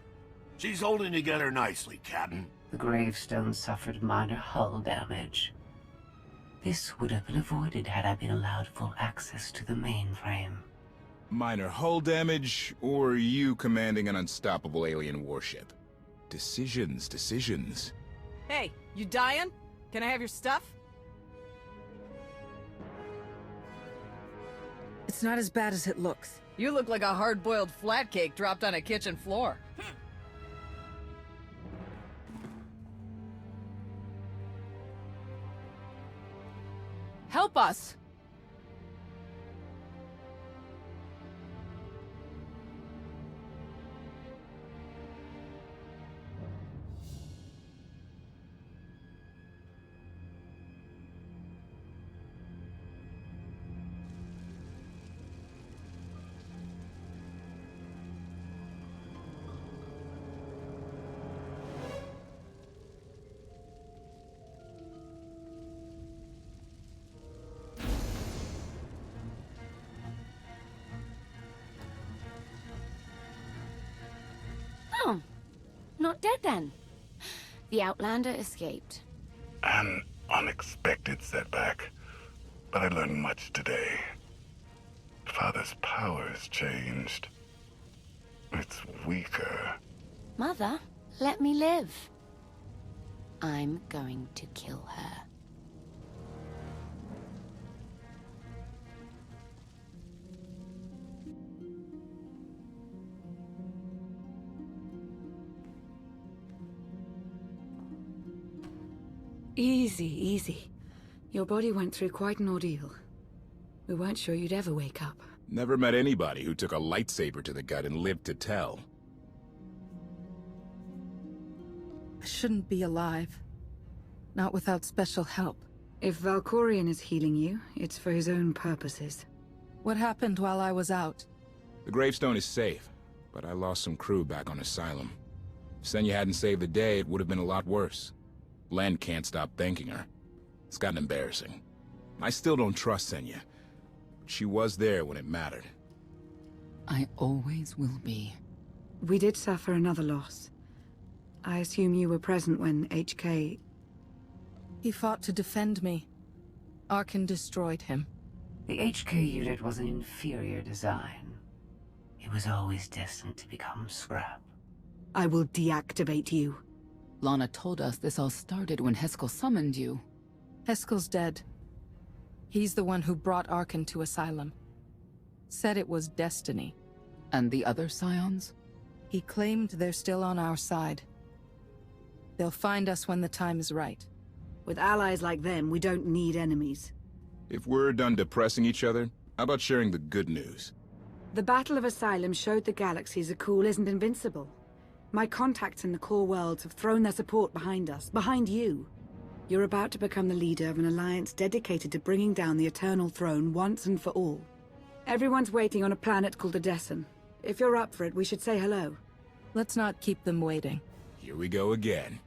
She's holding together nicely, Captain. The gravestone suffered minor hull damage. This would have been avoided had I been allowed full access to the mainframe. Minor hull damage, or you commanding an unstoppable alien warship? Decisions, decisions. Hey, you dying? Can I have your stuff? It's not as bad as it looks. You look like a hard-boiled flat cake dropped on a kitchen floor. Help us! Oh, not dead then. The Outlander escaped. An unexpected setback, but I learned much today. Father's powers changed. It's weaker. Mother, let me live. I'm going to kill her. Easy, easy. Your body went through quite an ordeal. We weren't sure you'd ever wake up. Never met anybody who took a lightsaber to the gut and lived to tell. I shouldn't be alive. Not without special help. If Valkorion is healing you, it's for his own purposes. What happened while I was out? The gravestone is safe, but I lost some crew back on Asylum. If Senya hadn't saved the day, it would have been a lot worse. Len can't stop thanking her. It's gotten embarrassing. I still don't trust Senya. She was there when it mattered. I always will be. We did suffer another loss. I assume you were present when HK... He fought to defend me. Arkan destroyed him. The HK unit was an inferior design. It was always destined to become scrap. I will deactivate you. Lana told us this all started when Heskel summoned you. Heskel's dead. He's the one who brought Arkan to Asylum. Said it was destiny. And the other Scions? He claimed they're still on our side. They'll find us when the time is right. With allies like them, we don't need enemies. If we're done depressing each other, how about sharing the good news? The Battle of Asylum showed the galaxy Zakul isn't invincible. My contacts in the core worlds have thrown their support behind us, behind you. You're about to become the leader of an alliance dedicated to bringing down the Eternal Throne once and for all. Everyone's waiting on a planet called Odessen. If you're up for it, we should say hello. Let's not keep them waiting. Here we go again.